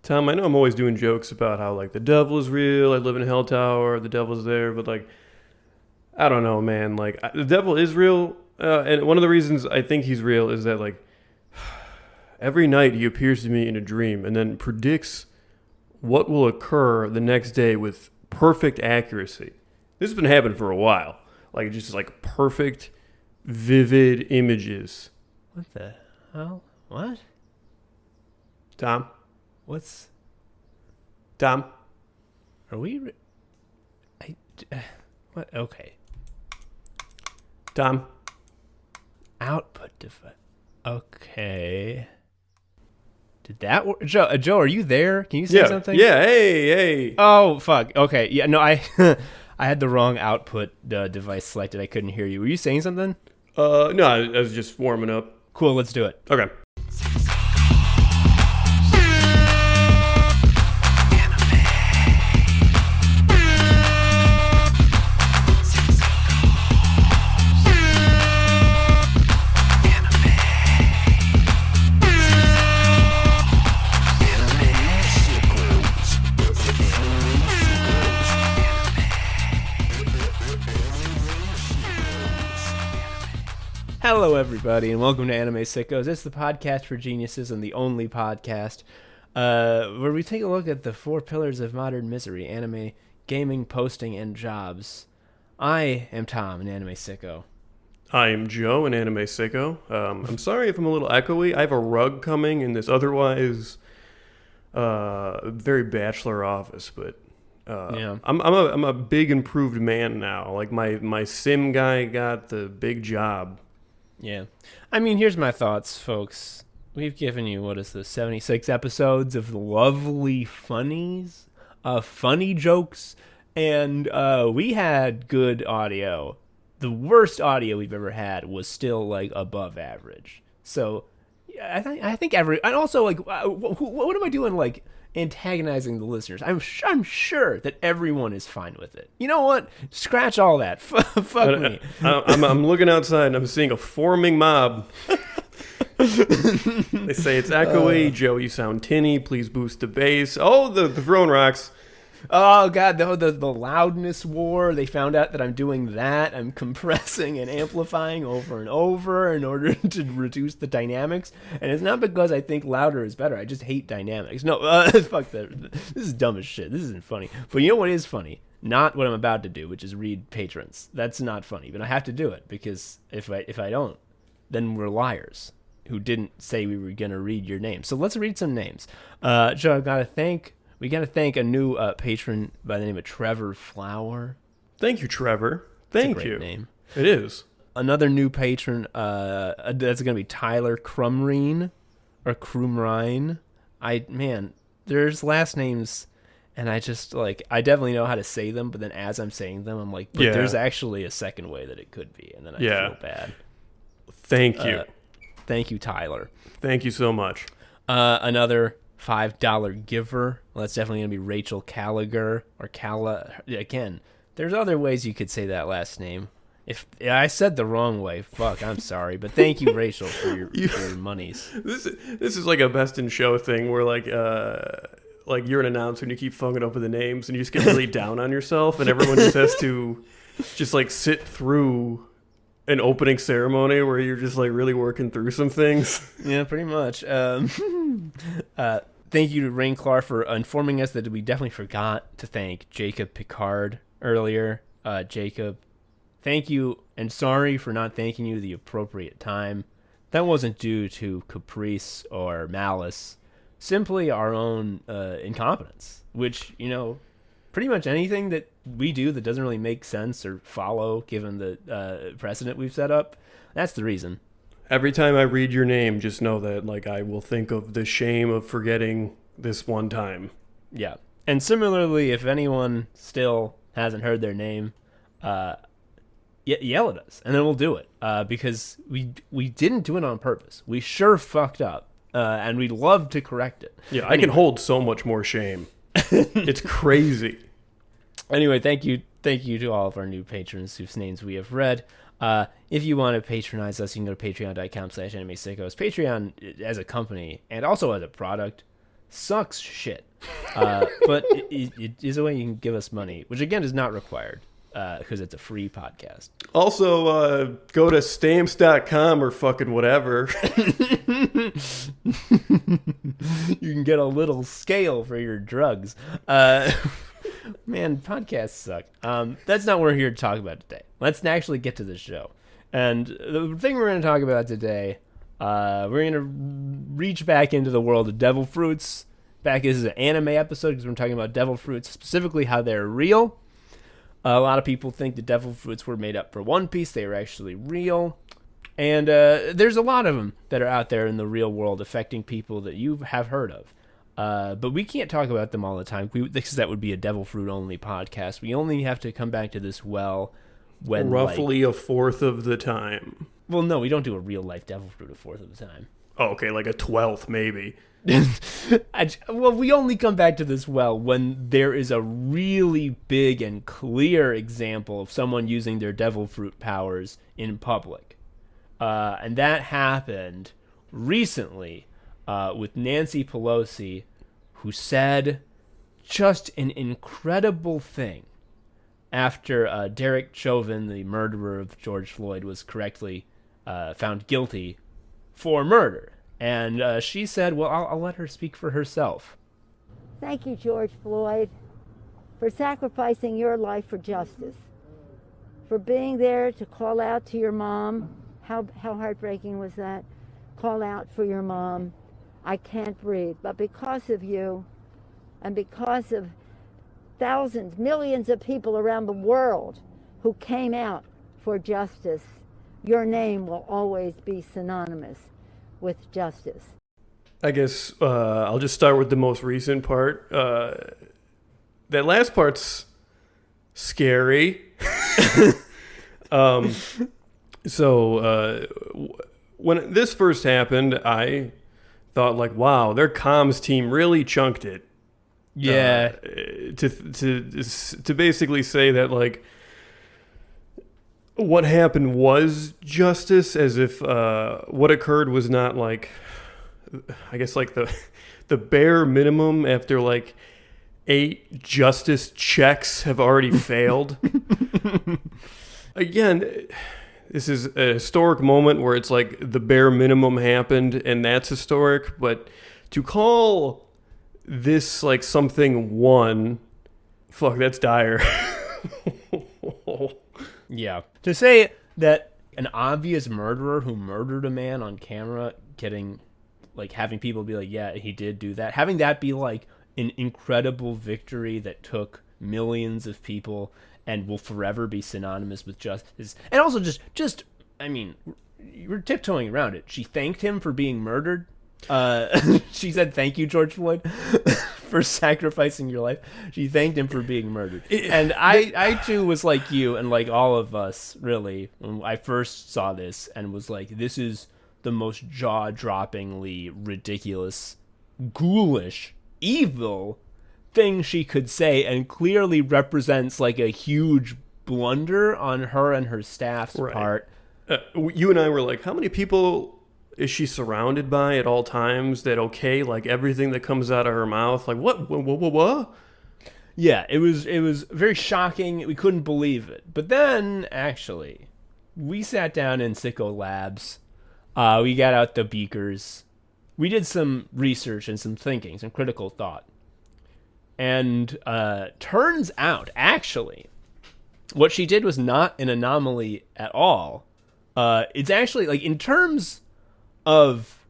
Tom, I know I'm always doing jokes about how, like, the devil is real, I live in a hell tower, the devil's there, but, like, I don't know, man. Like, the devil is real, and one of the reasons I think he's real is that, like, every night he appears to me in a dream and then predicts what will occur the next day with perfect accuracy. This has been happening for a while. Like, just, like, perfect, vivid images. What the hell? What? Tom? What's... Tom? Are we... what? Okay. Tom? Output device. Okay. Did that work? Joe, are you there? Can you say something? Yeah, hey. Oh, fuck. Okay. Yeah, no, I I had the wrong output device selected. I couldn't hear you. Were you saying something? No, I was just warming up. Cool, let's do it. Okay. Hello, everybody, and welcome to Anime Sickos. It's the podcast for geniuses and the only podcast where we take a look at the four pillars of modern misery: anime, gaming, posting, and jobs. I am Tom, an anime sicko. I am Joe, an anime sicko. I'm sorry if I'm a little echoey. I have a rug coming in this otherwise very bachelor office, but Yeah. I'm a big improved man now. Like my sim guy got the big job. Yeah. I mean, here's my thoughts, folks. We've given you, 76 episodes of lovely funnies, funny jokes, and we had good audio. The worst audio we've ever had was still, like, above average. So, I think and also, like, what am I doing, like, antagonizing the listeners? I'm sure that everyone is fine with it. You know what? Scratch all that. Fuck me. I'm looking outside and I'm seeing a forming mob. They say it's echoey. Joe, you sound tinny. Please boost the bass. Oh, the throwing rocks. Oh, God, the loudness war. They found out that I'm doing that. I'm compressing and amplifying over and over in order to reduce the dynamics. And it's not because I think louder is better. I just hate dynamics. No, fuck that. This is dumb as shit. This isn't funny. But you know what is funny? Not what I'm about to do, which is read patrons. That's not funny. But I have to do it because if I don't, then we're liars who didn't say we were going to read your name. So let's read some names. Joe, we got to thank a new patron by the name of Trevor Flower. Thank you, Trevor. Thank It's a you. great name. It is. Another new patron, that's going to be Tyler Crumrine, or Crumrine. There's last names, and I definitely know how to say them, but then as I'm saying them, I'm like, but there's actually a second way that it could be, and then I feel bad. Thank you. Thank you, Tyler. Thank you so much. Another $5 giver. Well, that's definitely going to be Rachel Callagher or Again, there's other ways you could say that last name. If I said the wrong way, fuck, I'm sorry. But thank you, Rachel, for your monies. This is like a best in show thing where like you're an announcer and you keep fucking up with the names and you just get really down on yourself and everyone just has to just like sit through an opening ceremony where you're just like really working through some things. Yeah, pretty much. Thank you to Rain Clark for informing us that we definitely forgot to thank Jacob Picard earlier. Jacob, thank you, and sorry for not thanking you the appropriate time. That wasn't due to caprice or malice, simply our own incompetence, which, pretty much anything that we do that doesn't really make sense or follow given the precedent we've set up, that's the reason. Every time I read your name, just know that like I will think of the shame of forgetting this one time. Yeah. And similarly, if anyone still hasn't heard their name, yell at us, and then we'll do it. Because we didn't do it on purpose. We sure fucked up, and we'd love to correct it. Yeah, anyway. I can hold so much more shame. It's crazy. Anyway, thank you to all of our new patrons whose names we have read. If you want to patronize us, you can go to patreon.com/animesickos. Patreon as a company and also as a product sucks shit. But it is a way you can give us money, which again is not required because it's a free podcast. Also, go to stamps.com or fucking whatever. You can get a little scale for your drugs. Man, podcasts suck. That's not what we're here to talk about today. Let's actually get to the show. And the thing we're going to talk about today, we're going to reach back into the world of devil fruits. This is an anime episode because we're talking about devil fruits, specifically how they're real. A lot of people think the devil fruits were made up for One Piece. They were actually real. And there's a lot of them that are out there in the real world affecting people that you have heard of. But we can't talk about them all the time. That would be a devil fruit only podcast. We only have to come back to this when roughly a fourth of the time. Well, no, we don't do a real life devil fruit a fourth of the time. Oh, okay, like a 12th maybe. Well, we only come back to this when there is a really big and clear example of someone using their devil fruit powers in public. And that happened recently with Nancy Pelosi, who said just an incredible thing after Derek Chauvin, the murderer of George Floyd, was correctly found guilty for murder. And she said, well, I'll let her speak for herself. Thank you, George Floyd, for sacrificing your life for justice, for being there to call out to your mom. How heartbreaking was that? Call out for your mom. I can't breathe. But because of you, and because of thousands, millions of people around the world who came out for justice, your name will always be synonymous with justice. I guess I'll just start with the most recent part. That last part's scary. So when this first happened, I thought like, wow, their comms team really chunked it. Yeah. To basically say that like what happened was justice, as if what occurred was not like, I guess like the bare minimum after like 8 justice checks have already failed. Again, this is a historic moment where it's like the bare minimum happened and that's historic, but to call this like something one, fuck, that's dire. Yeah. To say that an obvious murderer who murdered a man on camera getting, like, having people be like, yeah, he did do that, having that be like an incredible victory that took millions of people and will forever be synonymous with justice. And also just I mean, we're tiptoeing around it. She thanked him for being murdered. She said, thank you, George Floyd, for sacrificing your life. She thanked him for being murdered. And I too was like you and like all of us, really, when I first saw this and was like, this is the most jaw-droppingly ridiculous, ghoulish, evil thing she could say, and clearly represents like a huge blunder on her and her staff's part. You and I were like, how many people is she surrounded by at all times that like everything that comes out of her mouth? Like what? Yeah, it was very shocking. We couldn't believe it. But then actually, we sat down in Sickos Labs. We got out the beakers. We did some research and some thinking, some critical thought. And turns out, actually, what she did was not an anomaly at all. It's actually, like, in terms of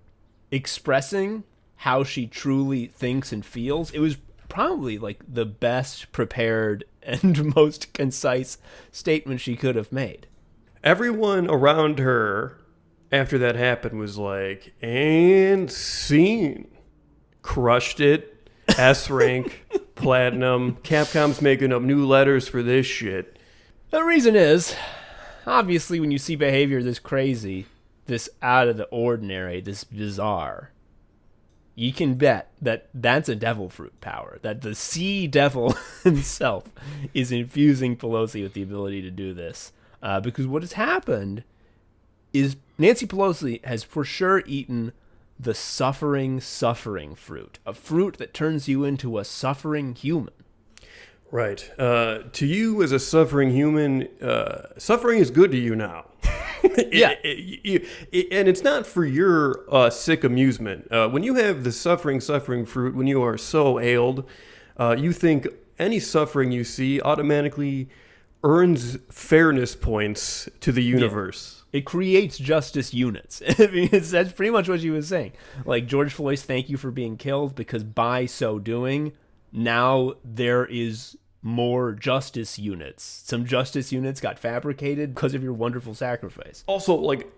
expressing how she truly thinks and feels, it was probably, like, the best prepared and most concise statement she could have made. Everyone around her after that happened was like, and scene. Crushed it. S rank. Platinum. Capcom's making up new letters for this shit. The reason is, obviously, when you see behavior this crazy, this out of the ordinary, this bizarre, you can bet that that's a devil fruit power, that the sea devil himself is infusing Pelosi with the ability to do this. Because what has happened is Nancy Pelosi has for sure eaten the suffering fruit, a fruit that turns you into a suffering human. Right. To you as a suffering human, suffering is good to you now. Yeah. And it's not for your sick amusement. When you have the suffering fruit, when you are so ailed, you think any suffering you see automatically earns fairness points to the universe. It creates justice units. I mean, that's pretty much what she was saying. Like, George Floyd's thank you for being killed, because by so doing, now there is more justice units. Some justice units got fabricated because of your wonderful sacrifice. Also, like,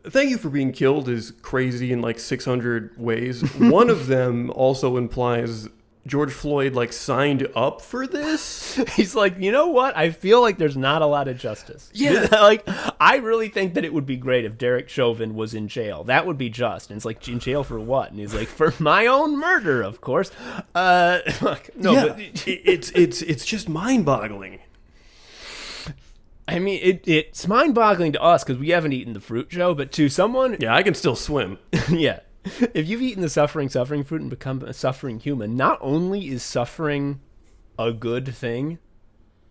thank you for being killed is crazy in like 600 ways. One of them also implies George Floyd like signed up for this. He's like, you know what? I feel like there's not a lot of justice. Yeah. Like, I really think that it would be great if Derek Chauvin was in jail. That would be just. And it's like, in jail for what? And he's like, for my own murder, of course. No, yeah, but it's just mind-boggling. I mean, it's mind-boggling to us because we haven't eaten the fruit, Joe. But to someone, Yeah, I can still swim. yeah. If you've eaten the suffering fruit and become a suffering human, not only is suffering a good thing,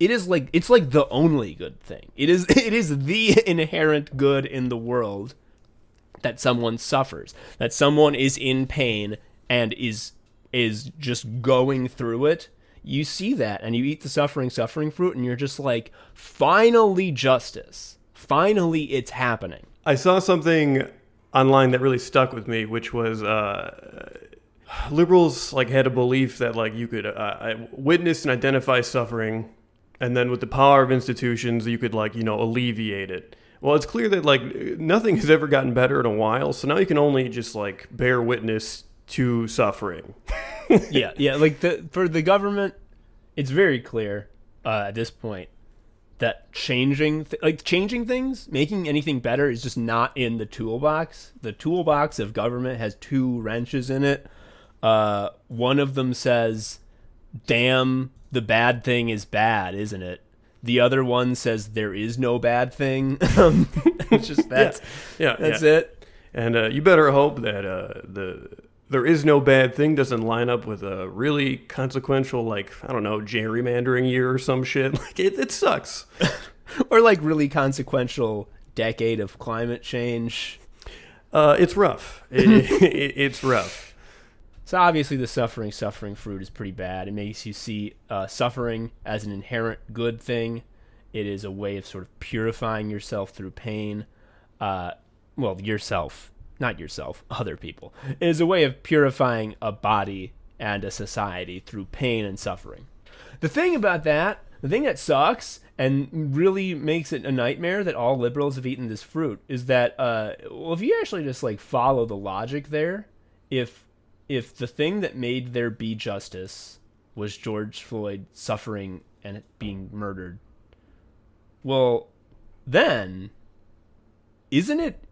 it's like the only good thing. It is the inherent good in the world that someone suffers, that someone is in pain and is just going through it. You see that and you eat the suffering fruit and you're just like, finally justice. Finally it's happening. I saw something online that really stuck with me, which was liberals like had a belief that like you could witness and identify suffering, and then with the power of institutions you could like, you know, alleviate it. Well, it's clear that like nothing has ever gotten better in a while, so now you can only just like bear witness to suffering. yeah, like for the government, it's very clear at this point that changing things, making anything better is just not in the toolbox. The toolbox of government has two wrenches in it. One of them says, damn, the bad thing is bad, isn't it? The other one says there is no bad thing. It's just that's it. And you better hope that there is no bad thing doesn't line up with a really consequential, like, I don't know, gerrymandering year or some shit. Like, it sucks. Or like really consequential decade of climate change. It's rough. It's rough. So obviously the suffering fruit is pretty bad. It makes you see suffering as an inherent good thing. It is a way of sort of purifying yourself through pain. Yourself. Not yourself, other people. It is a way of purifying a body and a society through pain and suffering. The thing that sucks and really makes it a nightmare that all liberals have eaten this fruit is that, if you actually just like follow the logic there, if the thing that made there be justice was George Floyd suffering and being murdered, well, then isn't it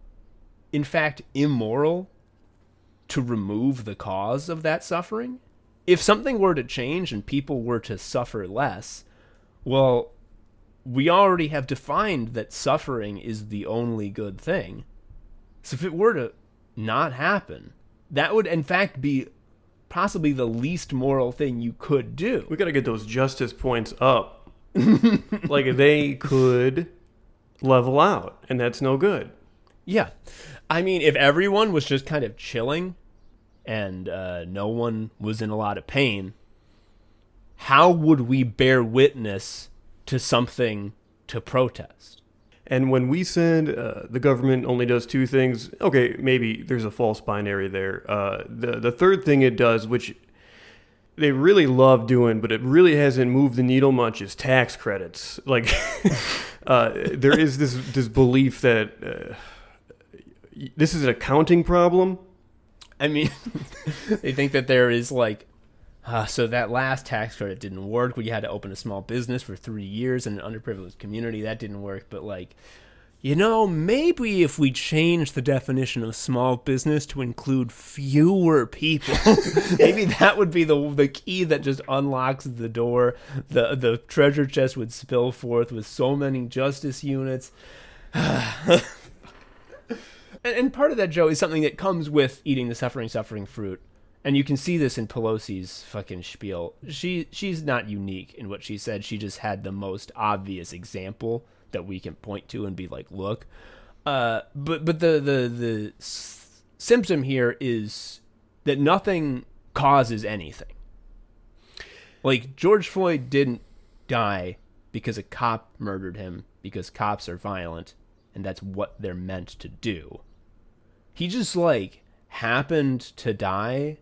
in fact immoral to remove the cause of that suffering? If something were to change and people were to suffer less, well, we already have defined that suffering is the only good thing. So if it were to not happen, that would in fact be possibly the least moral thing you could do. We gotta get those justice points up. Like, they could level out, and that's no good. Yeah. I mean, if everyone was just kind of chilling and no one was in a lot of pain, how would we bear witness to something to protest? And when we said the government only does two things, okay, maybe there's a false binary there. The third thing it does, which they really love doing, but it really hasn't moved the needle much, is tax credits. Like, there is this belief that this is an accounting problem. I mean, they think that there is like, so that last tax credit didn't work. We had to open a small business for 3 years in an underprivileged community. That didn't work. But like, you know, maybe if we change the definition of small business to include fewer people, maybe that would be the key that just unlocks the door. The treasure chest would spill forth with so many justice units. And part of that, Joe, is something that comes with eating the suffering fruit. And you can see this in Pelosi's fucking spiel. She's not unique in what she said. She just had the most obvious example that we can point to and be like, look. But the symptom here is that nothing causes anything. Like, George Floyd didn't die because a cop murdered him, because cops are violent, and that's what they're meant to do. He just, like, happened to die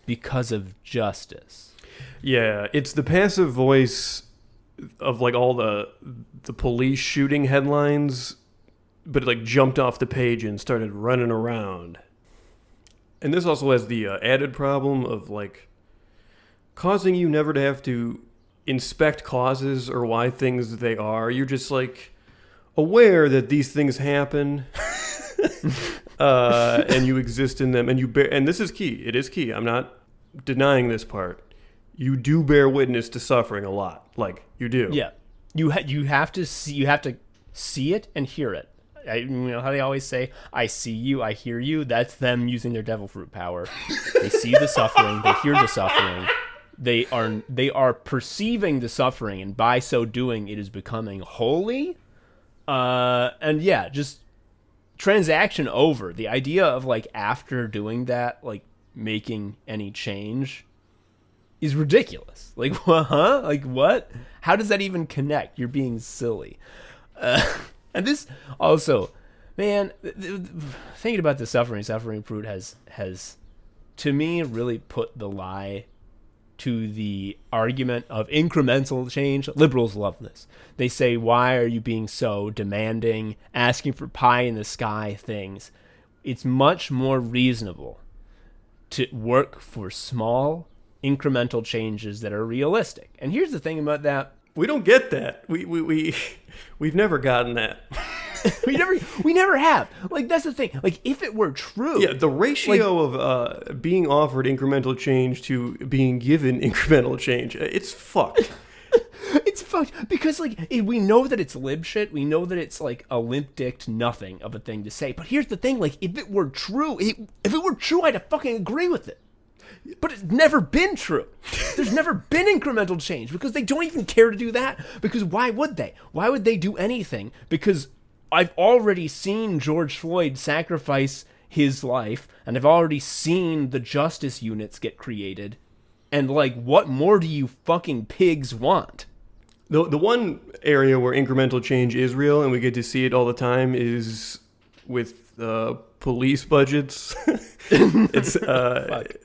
because of justice. Yeah, it's the passive voice of like all the police shooting headlines, but it like jumped off the page and started running around. And this also has the added problem of like causing you never to have to inspect causes or why things they are. You're just like aware that these things happen. And you exist in them, and and this is key. It is key. I'm not denying this part. You do bear witness to suffering a lot, like you do. Yeah, you have to see it and hear it. You know how they always say, "I see you, I hear you." That's them using their devil fruit power. They see the suffering, they hear the suffering. They are perceiving the suffering, and by so doing, it is becoming holy. And yeah, just. Transaction over. The idea of like after doing that, like making any change is ridiculous. Like, huh? Like what? How does that even connect? You're being silly. And this also, man, thinking about the suffering fruit has to me really put the lie to the argument of incremental change. Liberals love this. They say, why are you being so demanding, asking for pie in the sky things? It's much more reasonable to work for small, incremental changes that are realistic. And here's the thing about that. We don't get that. We've never gotten that. we never have. Like, that's the thing. Like, if it were true. Yeah, the ratio of being offered incremental change to being given incremental change, it's fucked. It's fucked because, like, we know that it's lib shit. We know that it's, like, a limp-dicked nothing of a thing to say. But here's the thing. Like, if it were true, I'd fucking agree with it. But it's never been true. There's never been incremental change because they don't even care to do that. Because why would they? Why would they do anything? Because I've already seen George Floyd sacrifice his life, and I've already seen the justice units get created. And, like, what more do you fucking pigs want? The one area where incremental change is real, and we get to see it all the time, is with police budgets. It's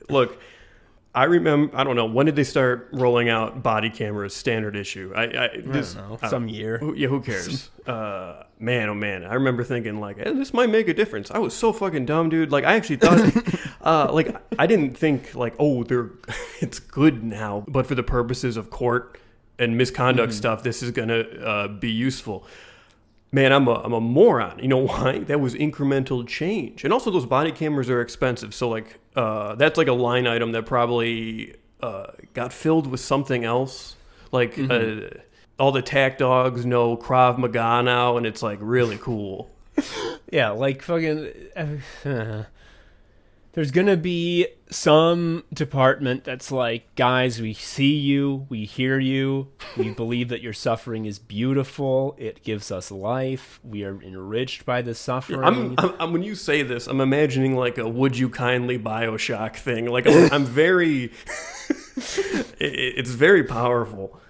look, I remember. I don't know, when did they start rolling out body cameras standard issue? I don't know. Some year. Yeah, who cares? Man, oh man, I remember thinking like, this might make a difference. I was so fucking dumb, dude. Like, I actually thought, like, I didn't think like, oh, it's good now, but for the purposes of court and misconduct stuff, this is gonna be useful. Man, I'm a moron. You know why? That was incremental change. And also those body cameras are expensive. So like that's like a line item that probably got filled with something else. Like all the tack dogs know Krav Maga now, and it's like really cool. Yeah, like fucking there's gonna be some department that's like, guys, we see you, we hear you, we believe that your suffering is beautiful, it gives us life, we are enriched by the suffering. I'm when you say this, I'm imagining like a "Would you kindly Bioshock" thing. Like I'm very, it's very powerful.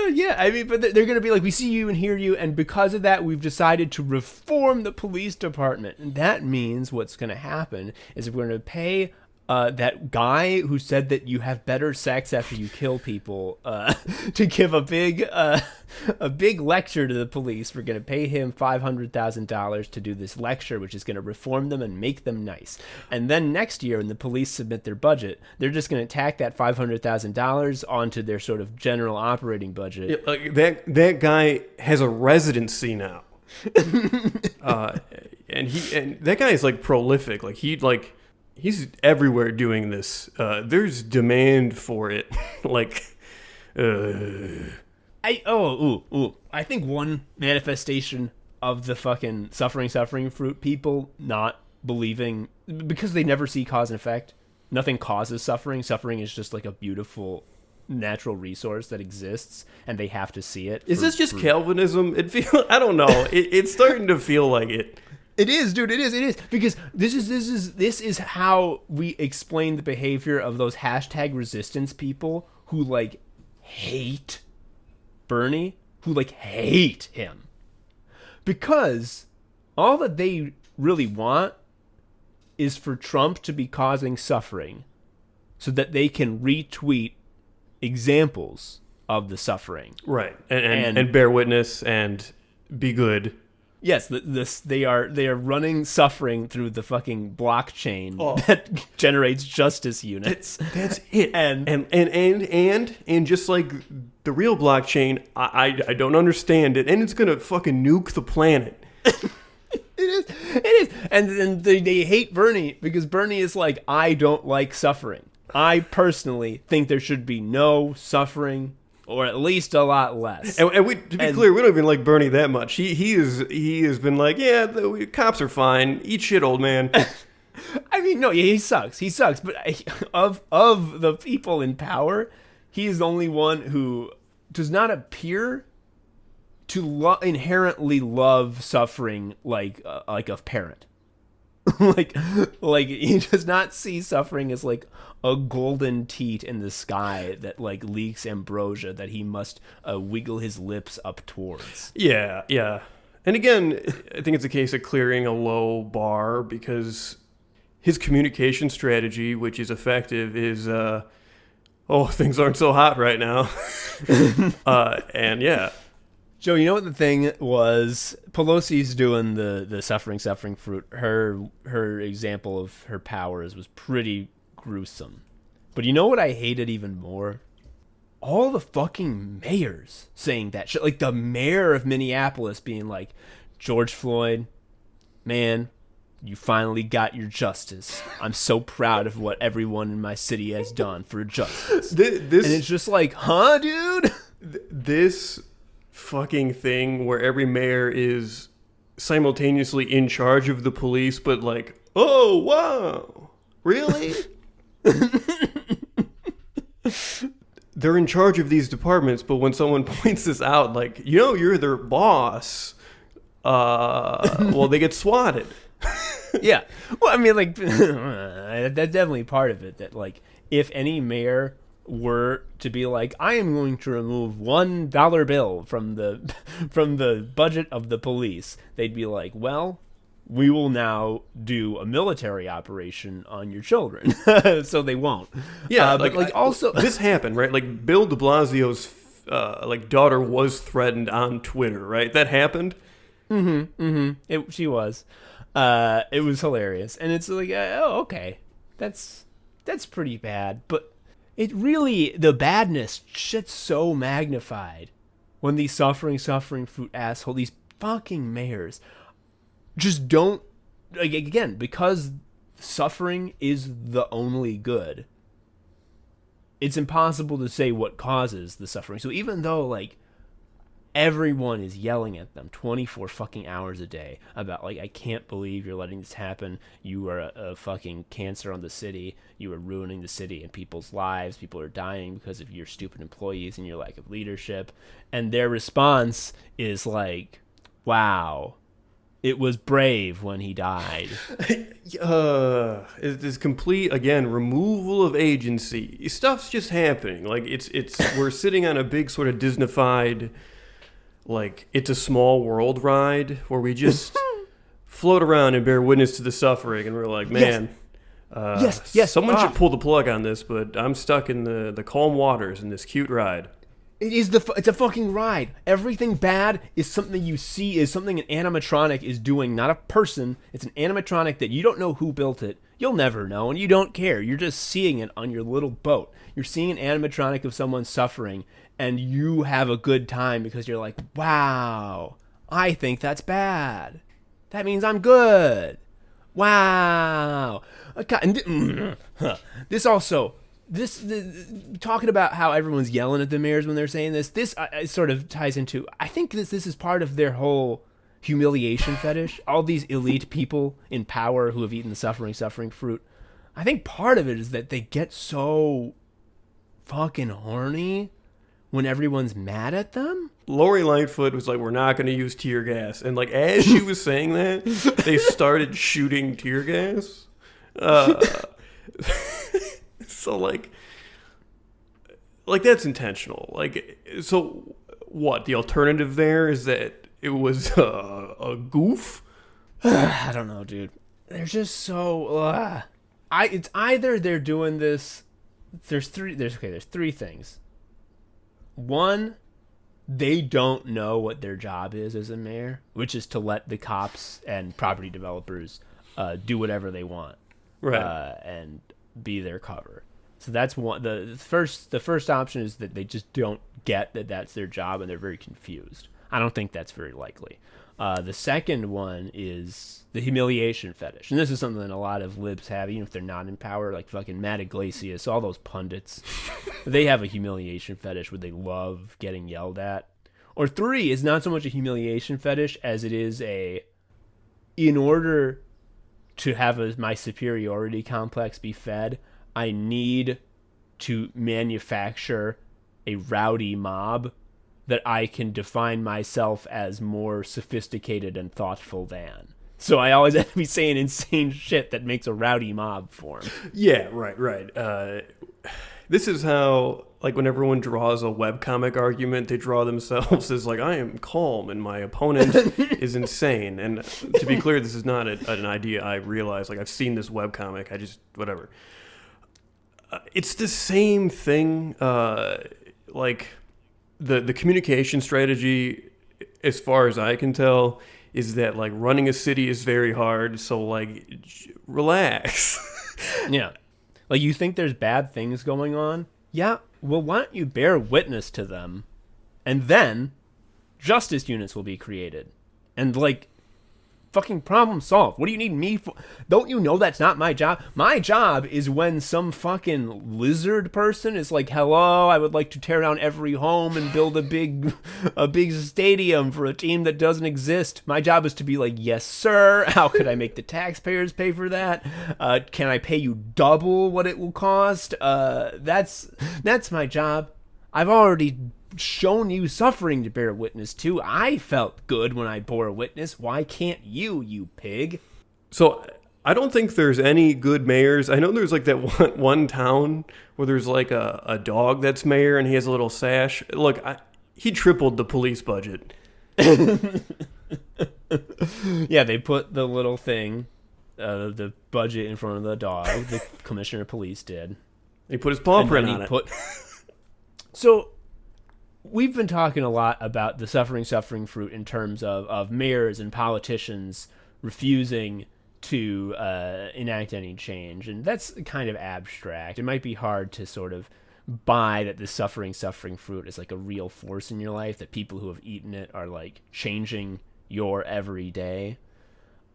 Yeah, I mean, but they're going to be like, we see you and hear you, and because of that, we've decided to reform the police department. And that means what's going to happen is we're going to pay that guy who said that you have better sex after you kill people to give a big lecture to the police. We're going to pay him $500,000 to do this lecture, which is going to reform them and make them nice. And then next year, when the police submit their budget, they're just going to tack that $500,000 onto their sort of general operating budget. Yeah, like that guy has a residency now, and that guy is like prolific. Like he's everywhere doing this. There's demand for it. Like, I think one manifestation the fucking suffering fruit people not believing, because they never see cause and effect. Nothing causes suffering. Suffering is just like a beautiful natural resource that exists, and they have to see it. Is this just Calvinism? I don't know. It's starting to feel like it. It is, dude. It is because this is how we explain the behavior of those hashtag resistance people who like hate Bernie, who like hate him, because all that they really want is for Trump to be causing suffering, so that they can retweet examples of the suffering, right? And bear witness and be good. Yes, they are running suffering through the fucking blockchain that generates justice units. That's it. And just like the real blockchain, I don't understand it, and it's gonna fucking nuke the planet. It is. And then they hate Bernie because Bernie is like, I don't like suffering. I personally think there should be no suffering, or at least a lot less. And to be clear, we don't even like Bernie that much. He has been like, yeah, the cops are fine. Eat shit, old man. I mean, no, he sucks. He sucks. But of the people in power, he is the only one who does not appear to inherently love suffering like a parent. like he does not see suffering as like a golden teat in the sky that like leaks ambrosia that he must wiggle his lips up towards. Yeah. And again, I think it's a case of clearing a low bar, because his communication strategy, which is effective, is things aren't so hot right now. And yeah. Joe, you know what the thing was? Pelosi's doing the suffering fruit. Her example of her powers was pretty gruesome. But you know what I hated even more? All the fucking mayors saying that shit. Like the mayor of Minneapolis being like, George Floyd, man, you finally got your justice. I'm so proud of what everyone in my city has done for justice. And it's just like, huh, dude? This fucking thing where every mayor is simultaneously in charge of the police, but like, oh, wow, really? They're in charge of these departments, but when someone points this out, like, you're their boss, well, they get swatted. Yeah. Well, I mean, like, that's definitely part of it, that, like, if any mayor were to be like, I am going to remove $1 bill from the budget of the police, they'd be like, well, we will now do a military operation on your children. So they won't. Yeah, but also this happened, right? Like Bill de Blasio's daughter was threatened on Twitter, right? That happened. She was. It was hilarious, and it's like, oh, okay, that's pretty bad, but it really, the badness shit's so magnified when these suffering fruit asshole, these fucking mayors just don't, like, again, because suffering is the only good, it's impossible to say what causes the suffering. So even though, like, everyone is yelling at them 24 fucking hours a day about, like, I can't believe you're letting this happen. You are a fucking cancer on the city. You are ruining the city and people's lives. People are dying because of your stupid employees and your lack of leadership. And their response is like, wow, it was brave when he died. It's complete, again, removal of agency. Stuff's just happening. Like, it's we're sitting on a big sort of Disneyfied, like, It's a Small World ride where we just float around and bear witness to the suffering, and we're like, man, yes, someone should pull the plug on this, but I'm stuck in the calm waters in this cute ride. It's a fucking ride. Everything bad is something you see, is something an animatronic is doing, not a person. It's an animatronic that you don't know who built it. You'll never know, and you don't care. You're just seeing it on your little boat. You're seeing an animatronic of someone suffering, and you have a good time because you're like, wow, I think that's bad. That means I'm good. Wow. This also... talking about how everyone's yelling at the mayors when they're saying this sort of ties into, I think this is part of their whole humiliation fetish, all these elite people in power who have eaten the suffering fruit. I think part of it is that they get so fucking horny when everyone's mad at them. Lori Lightfoot was like, we're not going to use tear gas. And like, as she was saying that, they started shooting tear gas. So like that's intentional. Like, so what? The alternative there is that it was a goof? I don't know, dude. They're just so, it's either they're doing this. There's three things. One, they don't know what their job is as a mayor, which is to let the cops and property developers do whatever they want, Right. and be their cover. So that's one. The first option is that they just don't get that that's their job and they're very confused. I don't think that's very likely. The second one is the humiliation fetish. And this is something that a lot of libs have, even if they're not in power, like fucking Matt Iglesias, all those pundits. They have a humiliation fetish where they love getting yelled at. Or three is not so much a humiliation fetish as it is in order to have my superiority complex be fed, I need to manufacture a rowdy mob that I can define myself as more sophisticated and thoughtful than. So I always have to be saying insane shit that makes a rowdy mob form. Yeah, right. This is how, like, when everyone draws a webcomic argument, they draw themselves as, like, I am calm and my opponent is insane. And to be clear, this is not an idea I realize. Like, I've seen this webcomic. I just, whatever. It's the same thing. Like, the communication strategy, as far as I can tell, is that, like, running a city is very hard. So, like, relax. Yeah. Like, you think there's bad things going on? Yeah, well, why don't you bear witness to them? And then justice units will be created. And, like, fucking problem solved. What do you need me for? Don't you know that's not my job? My job is when some fucking lizard person is like, hello, I would like to tear down every home and build a big stadium for a team that doesn't exist. My job is to be like, yes, sir. How could I make the taxpayers pay for that? Can I pay you double what it will cost? That's my job. I've already shown you suffering to bear witness to. I felt good when I bore witness. Why can't you pig? So I don't think there's any good mayors. I know there's like that one town where there's like a dog that's mayor and he has a little sash. Look, he tripled the police budget. Yeah, they put the little thing, the budget in front of the dog. The commissioner of police did. He put his paw print on it. So we've been talking a lot about the suffering fruit in terms of mayors and politicians refusing to enact any change. And that's kind of abstract. It might be hard to sort of buy that the suffering fruit is like a real force in your life, that people who have eaten it are like changing your everyday.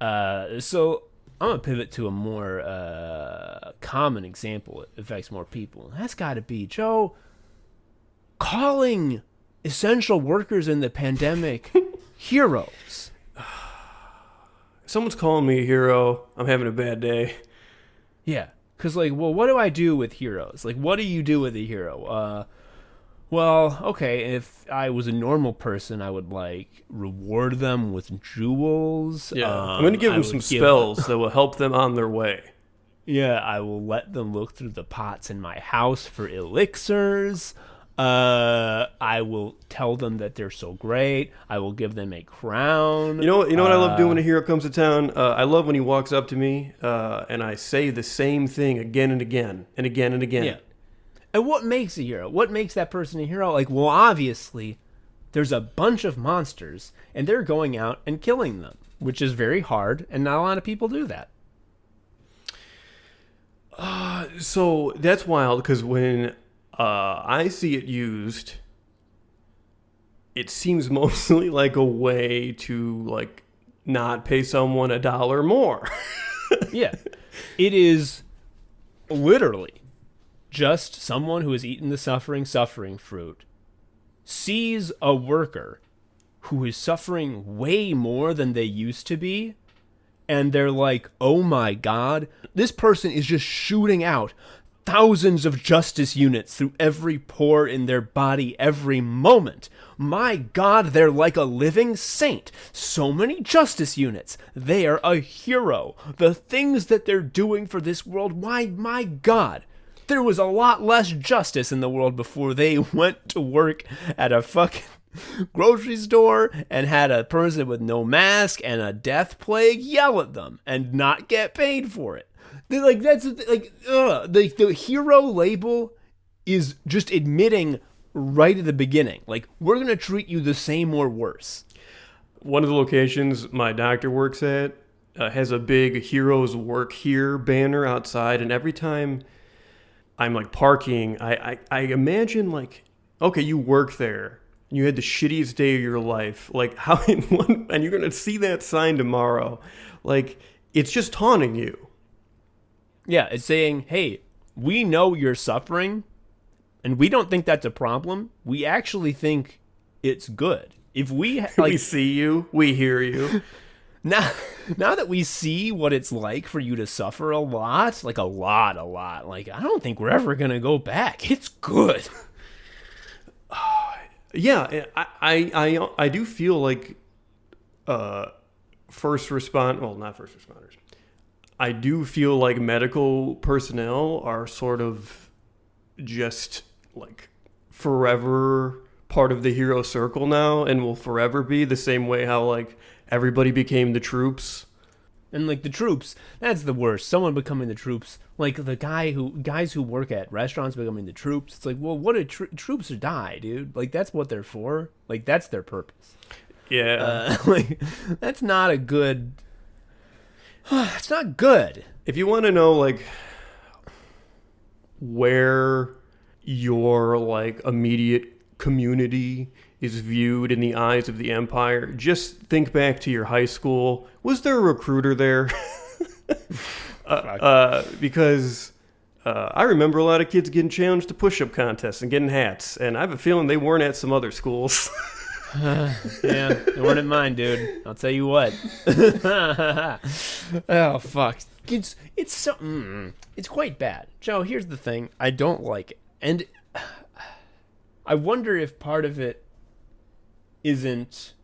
So I'm going to pivot to a more common example that affects more people. And that's got to be, Joe, calling essential workers in the pandemic heroes. Someone's calling me a hero. I'm having a bad day. Yeah, because, like, well, what do I do with heroes? Like, what do you do with a hero? Well, okay, if I was a normal person, I would, like, reward them with jewels. Yeah, I'm going to give them some spells that will help them on their way. Yeah, I will let them look through the pots in my house for elixirs. I will tell them that they're so great. I will give them a crown. You know what I love doing when a hero comes to town? I love when he walks up to me and I say the same thing again and again and again and again. Yeah. And what makes a hero? What makes that person a hero? Like, well, obviously, there's a bunch of monsters and they're going out and killing them, which is very hard, and not a lot of people do that. So that's wild, because when I see it used, it seems mostly like a way to, like, not pay someone $1 more. Yeah. It is literally just someone who has eaten the suffering fruit, sees a worker who is suffering way more than they used to be, and they're like, oh my god, this person is just shooting out thousands of justice units through every pore in their body every moment. My god, they're like a living saint. So many justice units. They are a hero. The things that they're doing for this world, my god. There was a lot less justice in the world before they went to work at a fucking grocery store and had a person with no mask and a death plague yell at them and not get paid for it. They're like, that's like, the hero label is just admitting right at the beginning, like, we're gonna treat you the same or worse. One of the locations my doctor works at has a big "Heroes Work Here" banner outside, and every time I'm like parking, I imagine like, okay, you work there. You had the shittiest day of your life. Like, how in one, and you're gonna see that sign tomorrow. Like, it's just taunting you. Yeah, it's saying, hey, we know you're suffering, and we don't think that's a problem. We actually think it's good. If we like, we see you, we hear you. now that we see what it's like for you to suffer a lot, like like, I don't think we're ever gonna go back. It's good. Yeah, I do feel like first respond. Well, not first responders. I do feel like medical personnel are sort of just like forever part of the hero circle now, and will forever be the same way how like everybody became the troops. And like the troops, that's the worst. Someone becoming the troops, like the guys who work at restaurants becoming the troops. It's like, well, what do troops die, dude? Like, that's what they're for. Like, that's their purpose. Yeah, like, that's not a good. It's not good. If you want to know like where your like immediate community is viewed in the eyes of the empire, just think back to your high school. Was there a recruiter there? Because I remember a lot of kids getting challenged to push-up contests and getting hats, and I have a feeling they weren't at some other schools. Yeah, they weren't at mine, dude. I'll tell you what. Oh fuck, it's so it's quite bad, Joe. Here's the thing: I don't like it, and I wonder if part of it isn't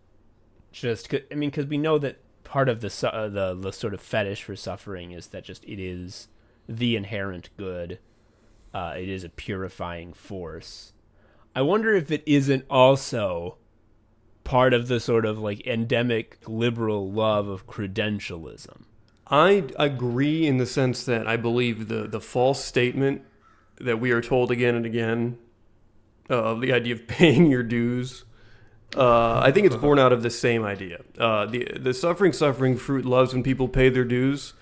just. I mean, because we know that part of the sort of fetish for suffering is that just it is the inherent good. It is a purifying force. I wonder if it isn't also part of the sort of like endemic liberal love of credentialism. I agree in the sense that I believe the false statement that we are told again and again of the idea of paying your dues. I think it's born out of the same idea. The suffering fruit loves when people pay their dues.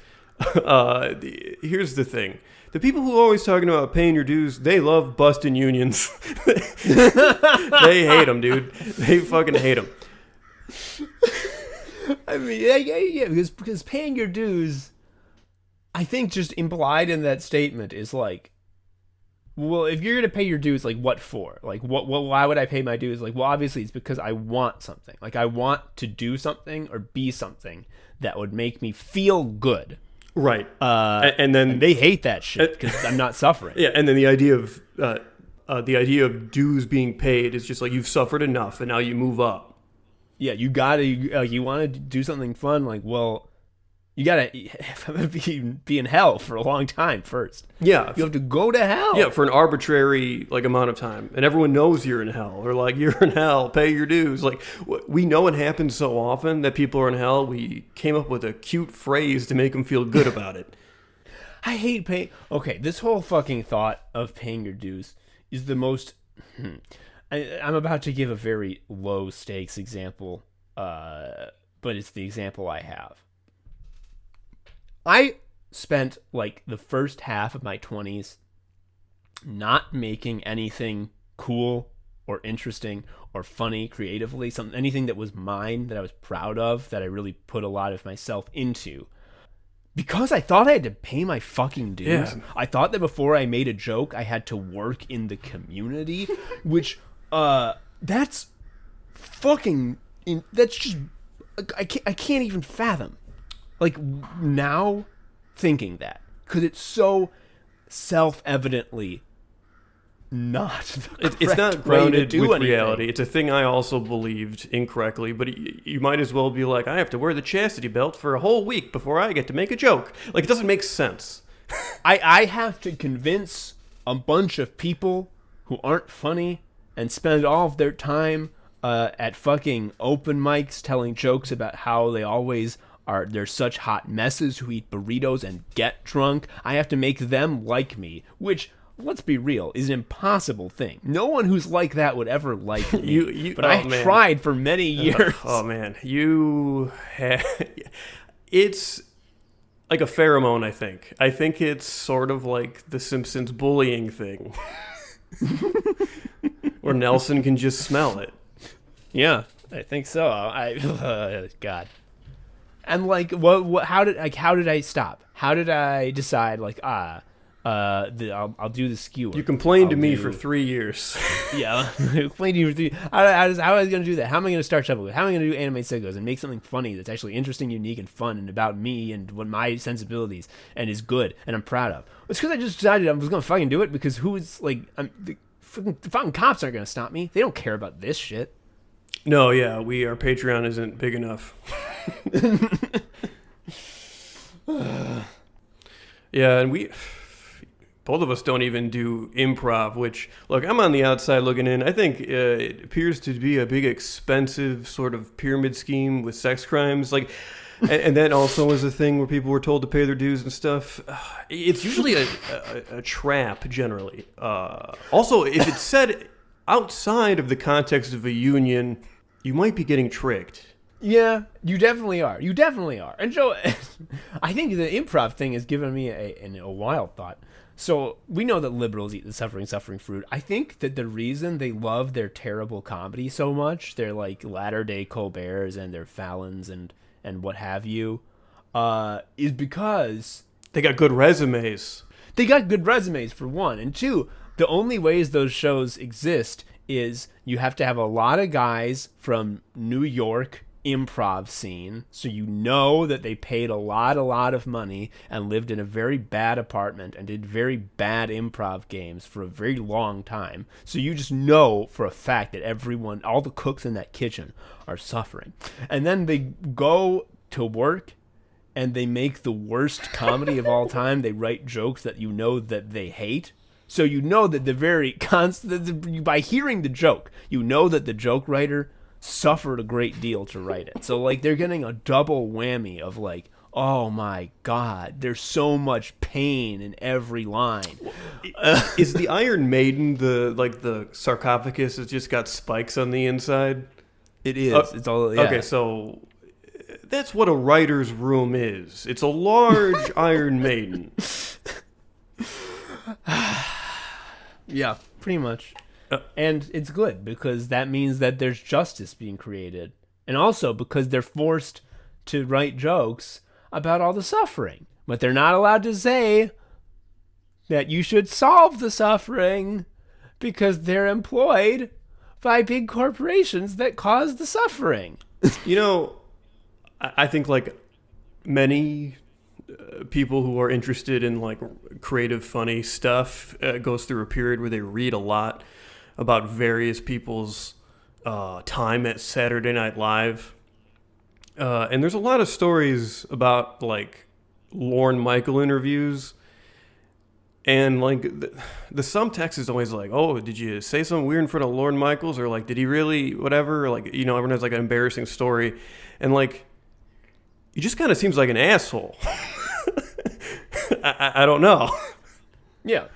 Here's the thing. The people who are always talking about paying your dues, they love busting unions. They hate them, dude. They fucking hate them. I mean, yeah, because paying your dues, I think just implied in that statement is like, well, if you're going to pay your dues, like what for? Like why would I pay my dues? Like, well, obviously it's because I want something. Like I want to do something or be something that would make me feel good. Right. And then they hate that shit because I'm not suffering. Yeah. And then the idea of dues being paid is just like, you've suffered enough and now you move up. Yeah. You want to do something fun. Like, well, you gotta be in hell for a long time first. Yeah, you have to go to hell. Yeah, for an arbitrary like amount of time, and everyone knows you're in hell, or like you're in hell. Pay your dues. Like we know it happens so often that people are in hell. We came up with a cute phrase to make them feel good about it. I hate paying. Okay, this whole fucking thought of paying your dues is the most. I'm about to give a very low stakes example, but it's the example I have. I spent like the first half of my 20s not making anything cool or interesting or funny creatively, anything that was mine that I was proud of, that I really put a lot of myself into. Because I thought I had to pay my fucking dues. Yeah. I thought that before I made a joke, I had to work in the community, which that's fucking that's just I can't even fathom. Like now thinking that, because it's so self-evidently not the it's not correct way to grounded do with anything. reality. It's a thing I also believed incorrectly, but you might as well be like, I have to wear the chastity belt for a whole week before I get to make a joke. Like, it doesn't make sense. I have to convince a bunch of people who aren't funny and spend all of their time at fucking open mics telling jokes about how they always are, they're such hot messes who eat burritos and get drunk. I have to make them like me, which, let's be real, is an impossible thing. No one who's like that would ever like me. But I tried for many years. Oh man, it's like a pheromone, I think. I think it's sort of like the Simpsons bullying thing. Where Nelson can just smell it. Yeah, I think so. God. And like, what? How did I stop? How did I decide? Like, I'll do the skewer. You complained to me for 3 years. Yeah, I complained to you for 3. How am I going to do that? How am I going to start Shovel? How am I going to do Anime Sickos and make something funny that's actually interesting, unique, and fun, and about me and what my sensibilities and is good and I'm proud of? It's because I just decided I was going to fucking do it, because the fucking cops aren't going to stop me. They don't care about this shit. No, yeah, our Patreon isn't big enough. Yeah, and both of us don't even do improv, which, look, I'm on the outside looking in. I think it appears to be a big, expensive sort of pyramid scheme with sex crimes. Like, and that also was a thing where people were told to pay their dues and stuff. It's usually a trap, generally. Also, if it's said outside of the context of a union, you might be getting tricked. Yeah, you definitely are. And Joe, I think the improv thing has given me a wild thought. So we know that liberals eat the suffering fruit. I think that the reason they love their terrible comedy so much, their like latter-day Colberts and their Fallons and what have you, is because they got good resumes. They got good resumes, for one. And two, the only ways those shows exist is you have to have a lot of guys from New York improv scene, so you know that they paid a lot of money and lived in a very bad apartment and did very bad improv games for a very long time. So you just know for a fact that everyone, all the cooks in that kitchen, are suffering. And then they go to work and they make the worst comedy of all time. They write jokes that you know that they hate. So you know that the very constant, by hearing the joke, you know that the joke writer suffered a great deal to write it. So like they're getting a double whammy of like, oh my God, there's so much pain in every line. Is the Iron Maiden the sarcophagus that's just got spikes on the inside? It is. It's all. Yeah. Okay, so that's what a writer's room is. It's a large Iron Maiden. Yeah, pretty much. And it's good because that means that there's justice being created. And also because they're forced to write jokes about all the suffering. But they're not allowed to say that you should solve the suffering because they're employed by big corporations that cause the suffering. You know, I think like many people who are interested in like creative, funny stuff goes through a period where they read a lot about various people's time at Saturday Night Live. And there's a lot of stories about like Lorne Michael interviews. And like the subtext is always like, oh, did you say something weird in front of Lorne Michaels? Or like, did he really, whatever? Or like, you know, everyone has like an embarrassing story. And like, he just kind of seems like an asshole. I don't know. Yeah.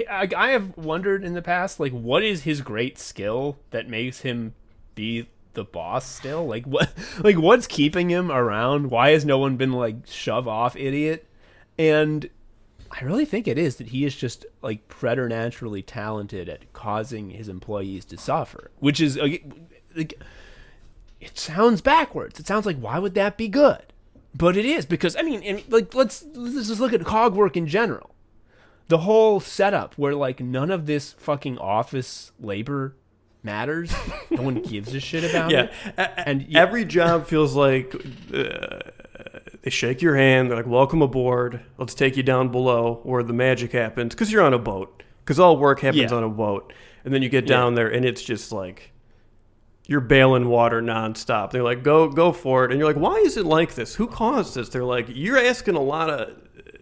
I have wondered in the past, like, what is his great skill that makes him be the boss still? Like, what's keeping him around? Why has no one been like, shove off, idiot? And I really think it is that he is just like preternaturally talented at causing his employees to suffer, which is like, it sounds backwards. It sounds like, why would that be good? But it is, because I mean, like let's just look at cog work in general. The whole setup where like none of this fucking office labor matters. No one gives a shit about Yeah, it. And every job feels like they shake your hand. They're like, "Welcome aboard. Let's take you down below where the magic happens." Because you're on a boat. Because all work happens on a boat, and then you get down there, and it's just like you're bailing water nonstop. They're like, "Go for it," and you're like, "Why is it like this? Who caused this?" They're like, "You're asking a lot of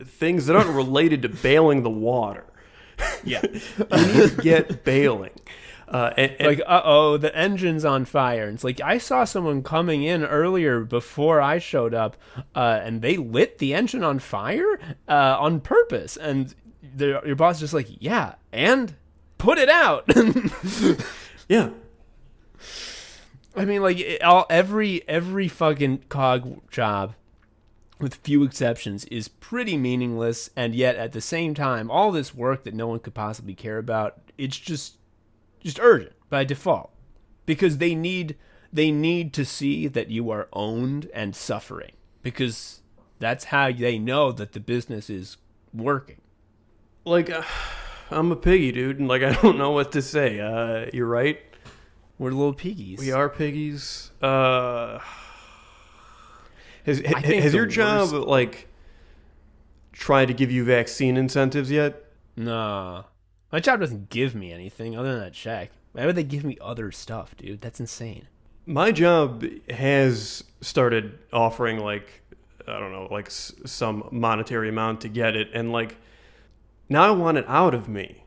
things that aren't related to bailing the water. yeah. You need to get bailing." And Like, the engine's on fire. And it's like, I saw someone coming in earlier before I showed up, and they lit the engine on fire on purpose. And your boss is just like, yeah, and put it out. yeah. I mean, like, every fucking cog job, with few exceptions, is pretty meaningless. And yet, at the same time, all this work that no one could possibly care about, it's just urgent by default, because they need to see that you are owned and suffering, because that's how they know that the business is working. Like, I'm a piggy, dude, and like I don't know what to say. You're right. We're little piggies. We are piggies. Has your job like tried to give you vaccine incentives yet? Nah. My job doesn't give me anything other than that check. Why would they give me other stuff, dude? That's insane. My job has started offering like, I don't know, like some monetary amount to get it, and like now I want it out of me.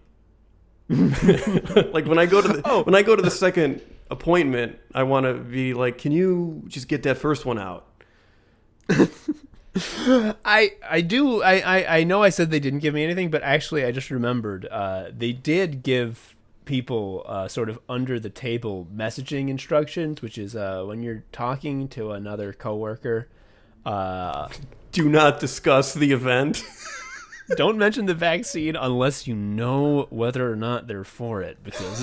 Like when I go to the second appointment, I want to be like, can you just get that first one out? I know I said they didn't give me anything, but actually I just remembered they did give people sort of under the table messaging instructions, which is when you're talking to another coworker, do not discuss the event. Don't mention the vaccine unless you know whether or not they're for it, because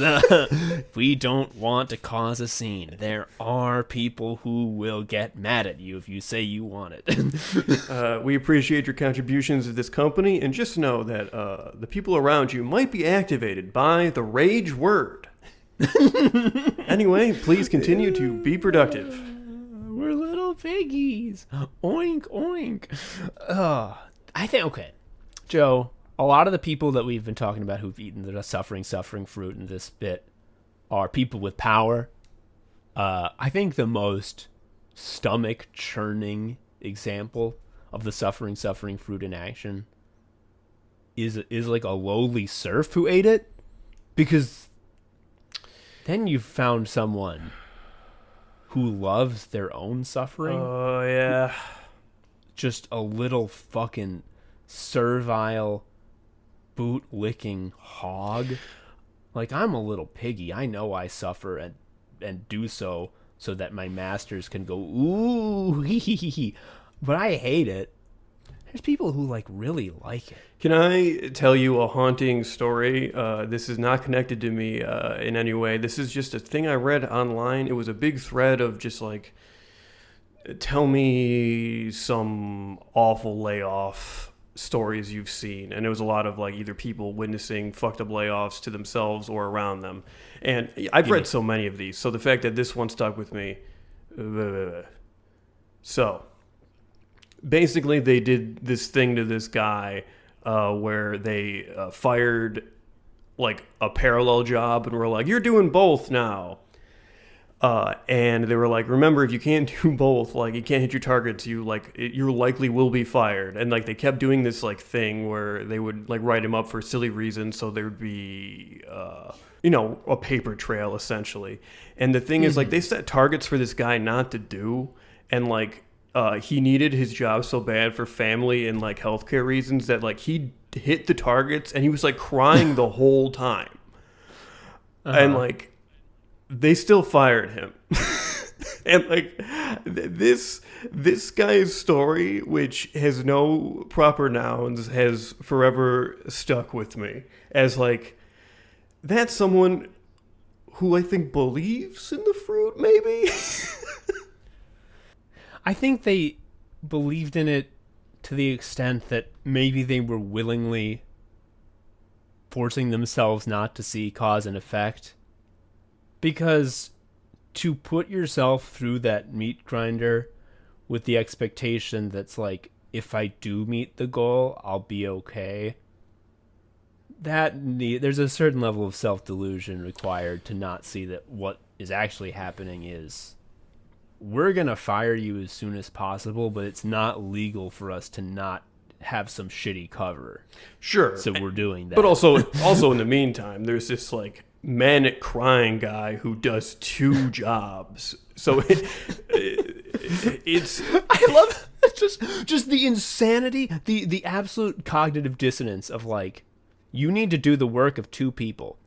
we don't want to cause a scene. There are people who will get mad at you if you say you want it. We appreciate your contributions to this company, and just know that the people around you might be activated by the rage word. Anyway, please continue to be productive. We're little piggies. Oink, oink. I think, okay. Joe, a lot of the people that we've been talking about who've eaten the suffering fruit in this bit are people with power. I think the most stomach-churning example of the suffering fruit in action is like a lowly serf who ate it, because then you've found someone who loves their own suffering. Oh, yeah. Just a little fucking servile, boot-licking hog. Like, I'm a little piggy. I know I suffer and do so that my masters can go, ooh, hee hee hee hee. But I hate it. There's people who, like, really like it. Can I tell you a haunting story? This is not connected to me in any way. This is just a thing I read online. It was a big thread of just, like, tell me some awful layoff stories you've seen, and it was a lot of like either people witnessing fucked up layoffs to themselves or around them, and I've read so many of these, so the fact that this one stuck with me. So basically they did this thing to this guy where they fired like a parallel job and were like, you're doing both now. And they were like, remember, if you can't do both, like you can't hit your targets, you likely will be fired. And like they kept doing this like thing where they would like write him up for silly reasons, so there would be a paper trail essentially. And the thing is, like, they set targets for this guy not to do, and like he needed his job so bad for family and like healthcare reasons that like he hit the targets and he was like crying the whole time. And like they still fired him. And like this guy's story, which has no proper nouns, has forever stuck with me as like, that's someone who I think believes in the fruit, maybe. I think they believed in it to the extent that maybe they were willingly forcing themselves not to see cause and effect Because to put yourself through that meat grinder with the expectation that's like, if I do meet the goal, I'll be okay. There's a certain level of self-delusion required to not see that what is actually happening is we're going to fire you as soon as possible, but it's not legal for us to not have some shitty cover. Sure. So we're doing that. But also in the meantime, there's this like manic crying guy who does 2 jobs. So it's I love just the insanity, the absolute cognitive dissonance of like, you need to do the work of 2 people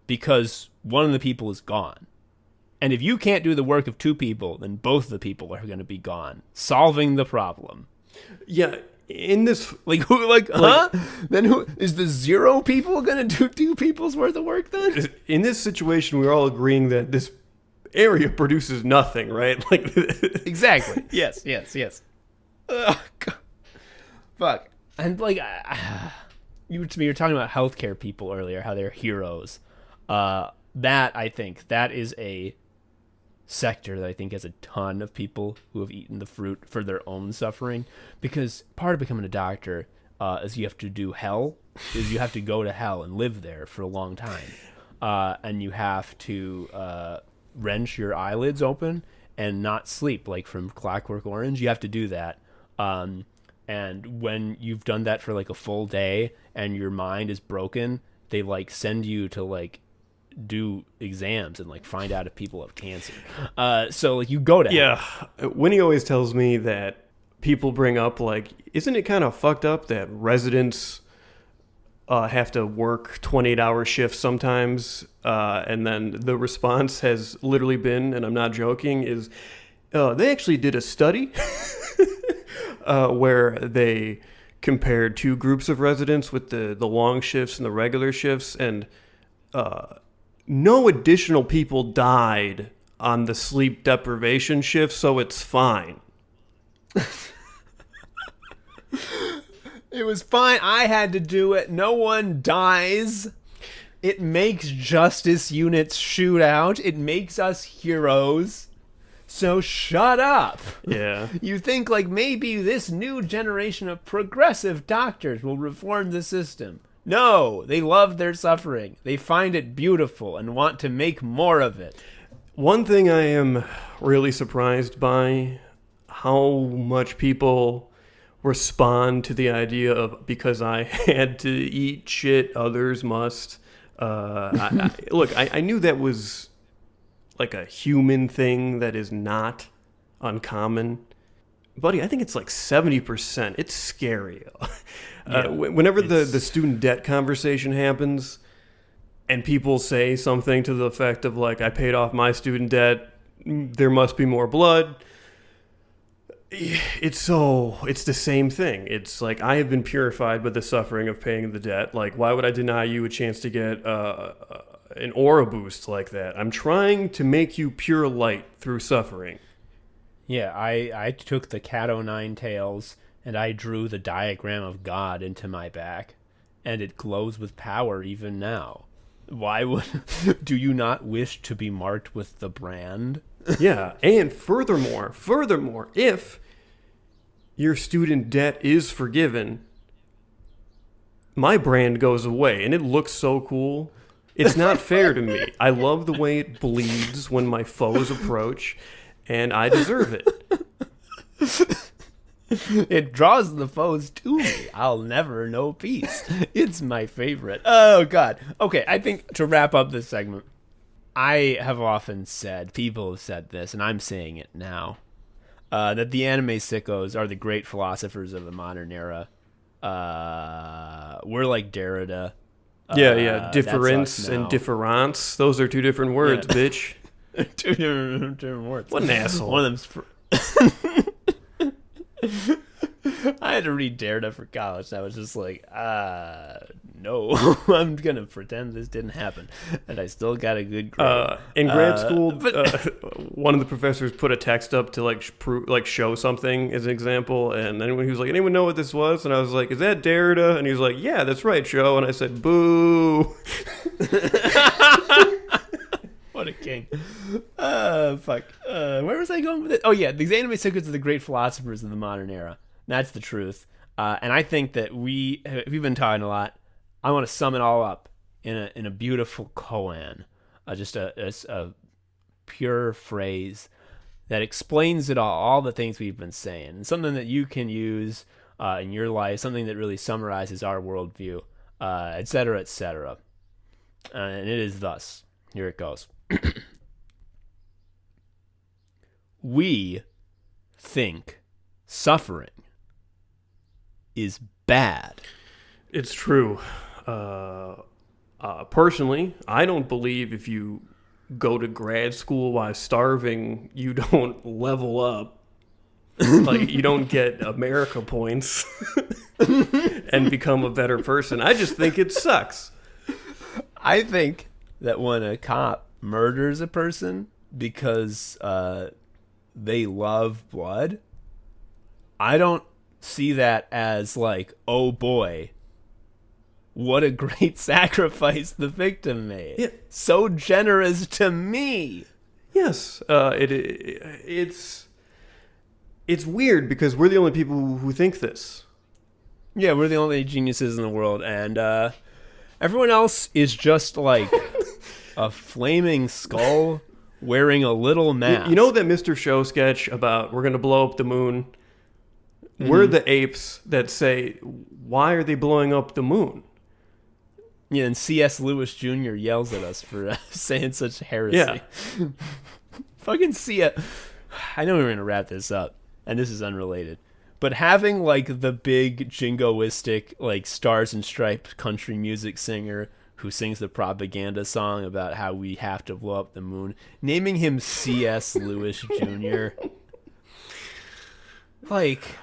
because one of the people is gone. And if you can't do the work of 2 people, then both the people are going to be gone, solving the problem. yeah, in this Huh? Then who is the 0 people going to do 2 people's worth of work then? in this situation, we're all agreeing that this area produces nothing, right? Like Exactly. Yes. Ugh, God. Fuck. And like, you were talking about healthcare people earlier, how they're heroes. I think that is a sector that I think has a ton of people who have eaten the fruit for their own suffering. Because part of becoming a doctor is you have to do hell. Is you have to go to hell and live there for a long time, and you have to wrench your eyelids open and not sleep, like from Clockwork Orange. You have to do that. And when you've done that for like a full day and your mind is broken, they like send you to like do exams and like find out if people have cancer. So like you go to hell. Winnie always tells me that people bring up like, isn't it kind of fucked up that residents have to work 28-hour shifts sometimes? And then the response has literally been, and I'm not joking, is they actually did a study where they compared 2 groups of residents with the long shifts and the regular shifts, and no additional people died on the sleep deprivation shift, so it's fine. It was fine. I had to do it. No one dies. It makes justice units shoot out. It makes us heroes. So shut up. Yeah. You think like maybe this new generation of progressive doctors will reform the system. No, they love their suffering. They find it beautiful and want to make more of it. One thing I am really surprised by, how much people respond to the idea of, because I had to eat shit, others must. Look, I knew that was like a human thing that is not uncommon. Buddy, I think it's like 70%. It's scary. Whenever the student debt conversation happens and people say something to the effect of like, I paid off my student debt, there must be more blood. It's the same thing. It's like, I have been purified by the suffering of paying the debt. Like, why would I deny you a chance to get an aura boost like that? I'm trying to make you pure light through suffering. Yeah, I took the cat o' nine tails and I drew the diagram of God into my back, and it glows with power even now. Why would do you not wish to be marked with the brand? Yeah, and furthermore, if your student debt is forgiven, my brand goes away, and it looks so cool. It's not fair to me. I love the way it bleeds when my foes approach, and I deserve it. It draws the foes to me. I'll never know peace. It's my favorite. Oh, God. Okay, I think to wrap up this segment, I have often said, people have said this, and I'm saying it now, that the anime sickos are the great philosophers of the modern era. We're like Derrida. Yeah. Difference and difference. Those are 2 different words, bitch. 2 different words. What an asshole. One of them's... I had to read Derrida for college, and I was just like, no, I'm going to pretend this didn't happen. And I still got a good grade. In grad school, one of the professors put a text up to show something as an example, and then he was like, anyone know what this was? And I was like, is that Derrida? And he was like, yeah, that's right, Joe. And I said, boo. What a kid. King. Fuck. Where was I going with it? Oh yeah, these anime sickos are the great philosophers of the modern era. That's the truth. And I think that we've been talking a lot. I want to sum it all up in a beautiful koan, just a pure phrase that explains it all the things we've been saying, and something that you can use in your life, something that really summarizes our worldview, etc., etc. And it is thus. Here it goes. We think suffering is bad. It's true. Personally, I don't believe if you go to grad school while starving, you don't level up. Like, you don't get America points and become a better person. I just think it sucks. I think that when a cop murders a person because they love blood, I don't see that as like, oh boy, what a great sacrifice the victim made. Yeah. So generous to me. Yes, it's weird because we're the only people who think this. Yeah, we're the only geniuses in the world, and everyone else is just like a flaming skull wearing a little mask. You know that Mr. Show sketch about we're going to blow up the moon? Mm-hmm. We're the apes that say, why are they blowing up the moon? Yeah, and C.S. Lewis Jr. yells at us for saying such heresy. Yeah. Fucking C.S. I know we're going to wrap this up, and this is unrelated. But having, like, the big jingoistic, like, Stars and Stripes country music singer who sings the propaganda song about how we have to blow up the moon, naming him C.S. Lewis Jr. Like,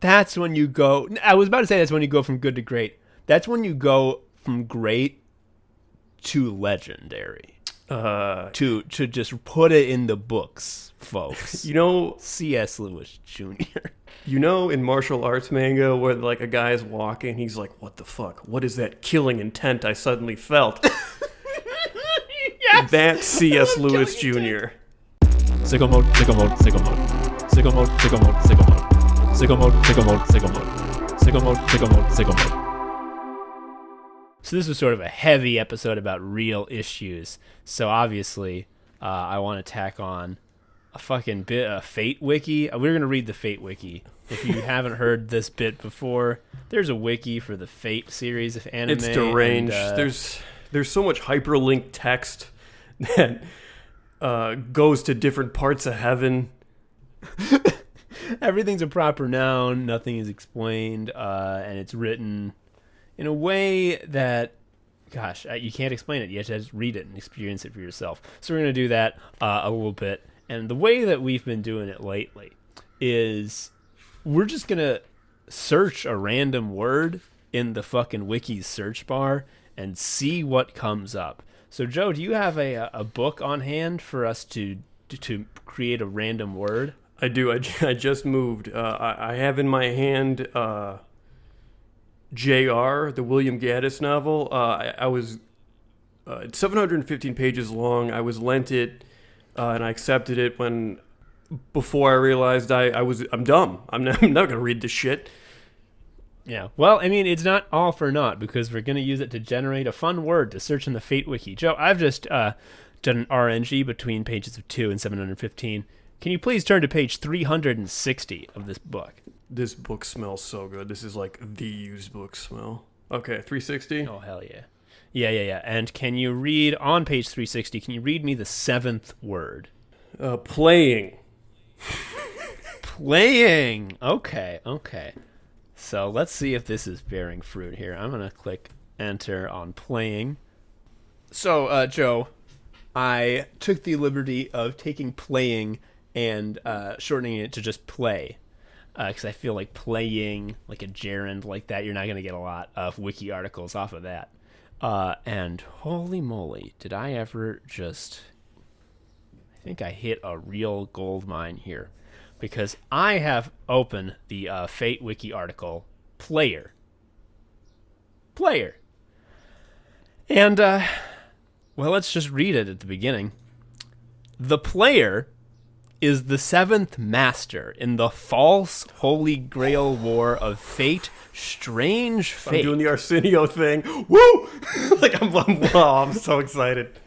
that's when you go... I was about to say that's when you go from good to great. That's when you go from great to legendary. To just put it in the books, folks. You know, C.S. Lewis Jr. You know, in martial arts manga where like a guy's walking, he's like, "What the fuck? What is that killing intent I suddenly felt?" Yes! That's C.S. Lewis Jr. Sicko mode, sicko mode, sicko mode. Sicko mode, sicko mode, sicko mode. Sicko mode, sicko mode, sicko mode. Sicko mode, sicko mode, sicko mode. So this was sort of a heavy episode about real issues. So obviously, I want to tack on a fucking bit of Fate Wiki. We're going to read the Fate Wiki. If you haven't heard this bit before, there's a wiki for the Fate series of anime. It's deranged. And, there's so much hyperlinked text that goes to different parts of heaven. Everything's a proper noun. Nothing is explained, and it's written in a way that, gosh, you can't explain it. You have to just read it and experience it for yourself. So we're going to do that a little bit. And the way that we've been doing it lately is we're just going to search a random word in the fucking wiki's search bar and see what comes up. So, Joe, do you have a book on hand for us to create a random word? I do. I just moved. I have in my hand... J.R., the William Gaddis novel. I was it's 715 pages long. I was lent it, and I accepted it before I realized I'm dumb. I'm not going to read this shit. Yeah. Well, I mean, it's not all for naught because we're going to use it to generate a fun word to search in the Fate Wiki. Joe, I've just done an RNG between pages of 2 and 715. Can you please turn to page 360 of this book? This book smells so good. This is like the used book smell. Okay, 360? Oh, hell yeah. Yeah. And can you read, on page 360, can you read me the 7th word? Playing. Playing! Okay. So let's see if this is bearing fruit here. I'm going to click enter on playing. So, Joe, I took the liberty of taking playing and shortening it to just play. Because I feel like playing like a gerund like that, you're not going to get a lot of wiki articles off of that. And holy moly, did I ever just... I think I hit a real gold mine here. Because I have opened the Fate Wiki article, Player. And Well, let's just read it at the beginning. The player is the seventh master in the false Holy Grail war of fate, strange fate. I'm doing the Arsenio thing. Woo! I'm so excited.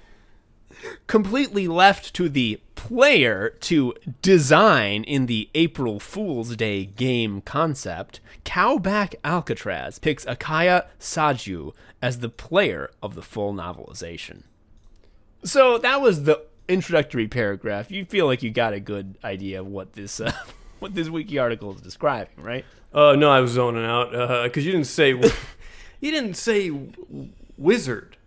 Completely left to the player to design in the April Fool's Day game concept, Cowback Alcatraz picks Akaya Saju as the player of the full novelization. So that was the introductory paragraph. You feel like you got a good idea of what this what this wiki article is describing, right? No, I was zoning out because you didn't say wizard.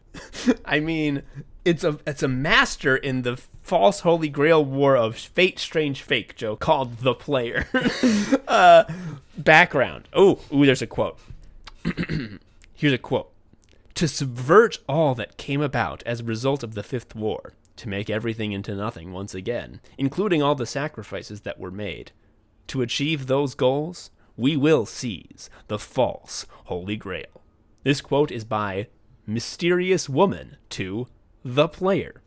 I mean, it's a master in the false Holy Grail war of fate, strange fake, Joe, called The Player. Background. Ooh, there's a quote. Here's a quote. To subvert all that came about as a result of the Fifth War, to make everything into nothing once again, including all the sacrifices that were made. To achieve those goals, we will seize the false Holy Grail. This quote is by Mysterious Woman to The Player.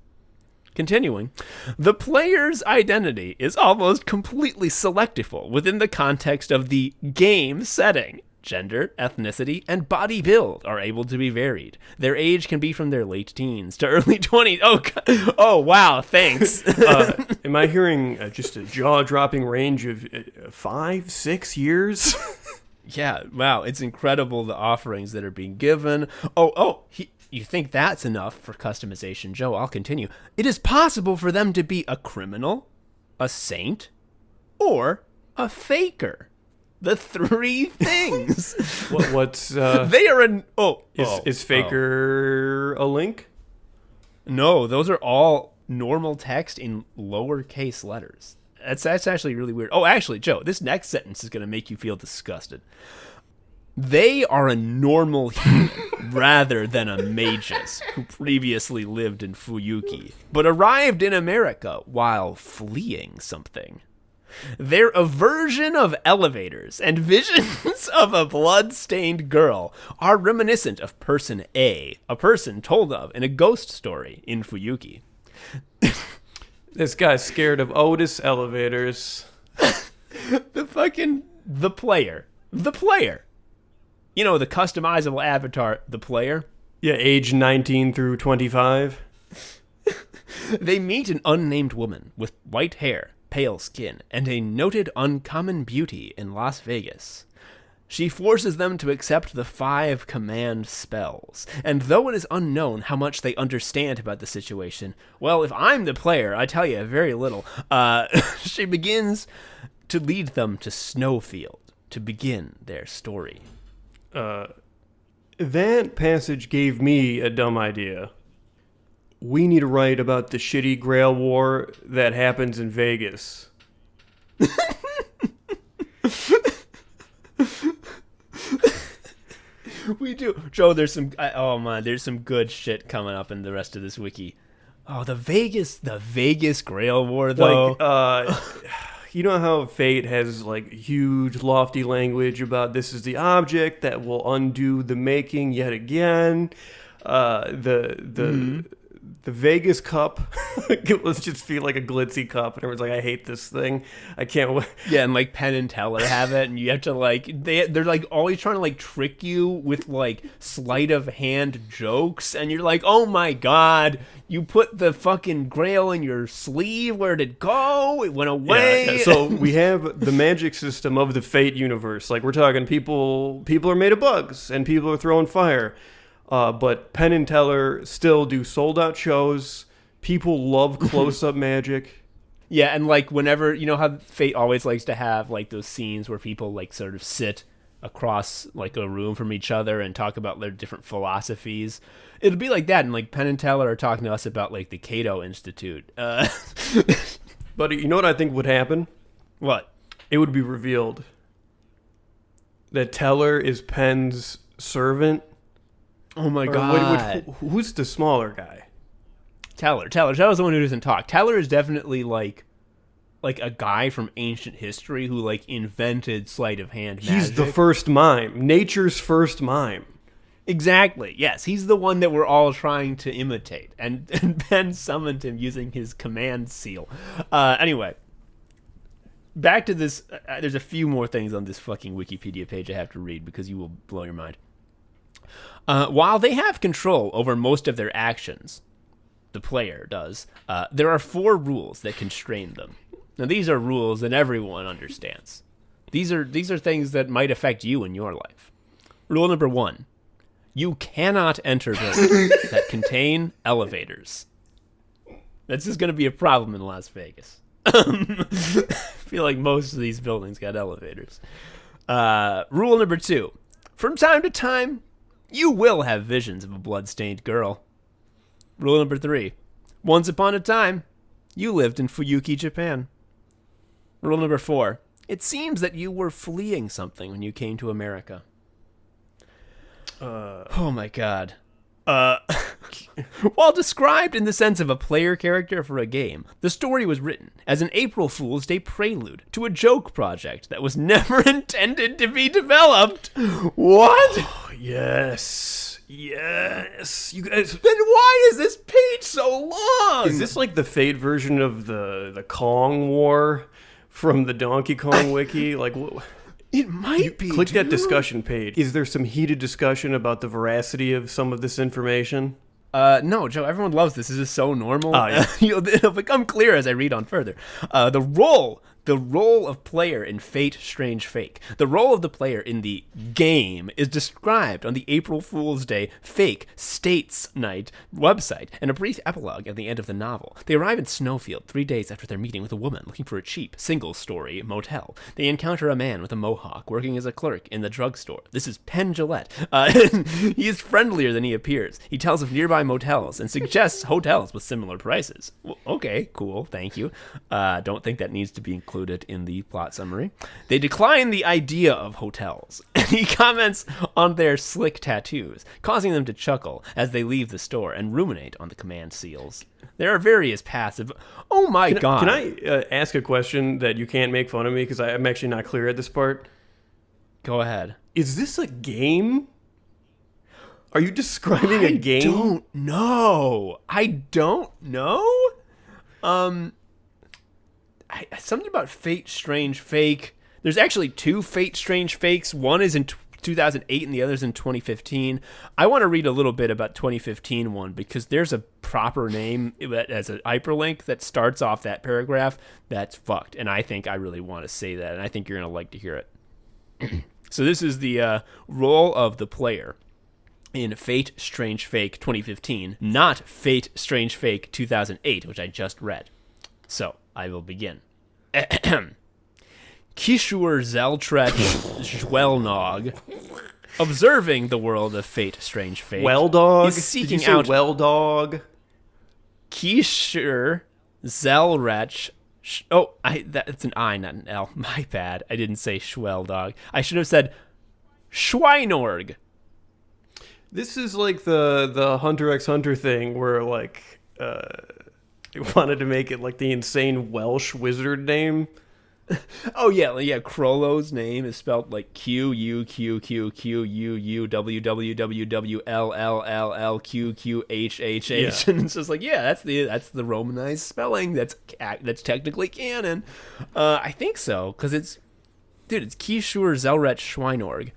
Continuing, the player's identity is almost completely selectable within the context of the game setting. Gender, ethnicity, and body build are able to be varied. Their age can be from their late teens to early 20s. Oh, wow, thanks. Am I hearing just a jaw-dropping range of 5-6 years? Yeah, wow, it's incredible the offerings that are being given. You think that's enough for customization, Joe? I'll continue. It is possible for them to be a criminal, a saint, or a faker. The three things. What's they are an is faker a link? No, those are all normal text in lowercase letters. That's actually really weird. Oh, actually, Joe, this next sentence is going to make you feel disgusted. They are a normal human rather than a magus who previously lived in Fuyuki, but arrived in America while fleeing something. Their aversion of elevators and visions of a blood-stained girl are reminiscent of Person A, a person told of in a ghost story in Fuyuki. This guy's scared of Otis elevators. The player. You know, the customizable avatar, the player. Yeah, age 19 through 25. They meet an unnamed woman with white hair, pale skin, and a noted uncommon beauty in Las Vegas. She forces them to accept the 5 command spells, and though it is unknown how much they understand about the situation, well, if I'm the player, I tell you very little, she begins to lead them to Snowfield to begin their story. That passage gave me a dumb idea. We need to write about the shitty Grail War that happens in Vegas. We do. Joe, there's some good shit coming up in the rest of this wiki. Oh, the Vegas Grail War, though. Like, you know how Fate has like huge lofty language about this is the object that will undo the making yet again. The Vegas Cup, let's just feel like a glitzy cup, and everyone's like, I hate this thing. I can't wait. Yeah, and like Penn and Teller have it, and you have to like they're like always trying to like trick you with like sleight of hand jokes, and you're like, oh my god, you put the fucking grail in your sleeve. Where'd it go? It went away. Yeah. So we have the magic system of the Fate universe. Like we're talking people are made of bugs, and people are throwing fire. But Penn and Teller still do sold-out shows. People love close-up magic. Yeah, and like whenever, you know how Fate always likes to have like those scenes where people like sort of sit across like a room from each other and talk about their different philosophies. It'll be like that, and like Penn and Teller are talking to us about like the Cato Institute. But you know what I think would happen? What? It would be revealed that Teller is Penn's servant. Oh my god! Who's the smaller guy? Teller. Teller's the one who doesn't talk. Teller is definitely like a guy from ancient history who like invented sleight of hand magic. He's the first mime, nature's first mime. Exactly. Yes, he's the one that we're all trying to imitate, and Ben summoned him using his command seal. Anyway, back to this. There's a few more things on this fucking Wikipedia page I have to read because you will blow your mind. While they have control over most of their actions, the player does, there are 4 rules that constrain them. Now, these are rules that everyone understands. These are things that might affect you in your life. Rule number 1. You cannot enter buildings that contain elevators. That's just going to be a problem in Las Vegas. I feel like most of these buildings got elevators. Rule number 2. From time to time, you will have visions of a blood-stained girl. Rule number 3. Once upon a time, you lived in Fuyuki, Japan. Rule number 4. It seems that you were fleeing something when you came to America. Oh my god. While described in the sense of a player character for a game, the story was written as an April Fool's Day prelude to a joke project that was never intended to be developed. What? Oh, yes. Yes. You guys. Then why is this page so long? Is this like the Fate version of the Kong War from the Donkey Kong wiki? Like, what? It might be. Click that discussion page. Is there some heated discussion about the veracity of some of this information? No, Joe, everyone loves this. This is so normal. Yeah. It'll become clear as I read on further. The role of player in Fate Strange Fake. The role of the player in the game is described on the April Fool's Day Fake States Night website and a brief epilogue at the end of the novel. They arrive in Snowfield 3 days after their meeting with a woman looking for a cheap, single-story motel. They encounter a man with a mohawk working as a clerk in the drugstore. This is Penn Gillette. He is friendlier than he appears. He tells of nearby motels and suggests hotels with similar prices. Well, okay, cool, thank you. Don't think that needs to be included in the plot summary. They decline the idea of hotels. He comments on their slick tattoos, causing them to chuckle as they leave the store and ruminate on the command seals. There are various paths of... Oh my god. Can I ask a question that you can't make fun of me because I'm actually not clear at this part? Go ahead. Is this a game? Are you describing a game? I don't know. Something about Fate Strange Fake. There's actually 2 Fate Strange Fakes. One is in 2008 and the other's in 2015. I want to read a little bit about 2015 one because there's a proper name as a hyperlink that starts off that paragraph that's fucked. And I think I really want to say that, and I think you're going to like to hear it. So this is the role of the player in Fate Strange Fake 2015, not Fate Strange Fake 2008, which I just read. So I will begin. Kishur Zeltret Schwellnog, observing the world of Fate Strange Fake, Well dog? is seeking Did you say out well dog? Kishur Zelrech. That's an I, not an L. My bad. I didn't say Schwelldog. I should have said Schweinorg. This is like the Hunter x Hunter thing where like they wanted to make it like the insane Welsh wizard name. Oh yeah, Krollo's name is spelled like QUQQQUWWWLLLLQQHHH, and it's just like that's the Romanized spelling. That's technically canon. I think so because it's Kishur Zelrech Schweinorg.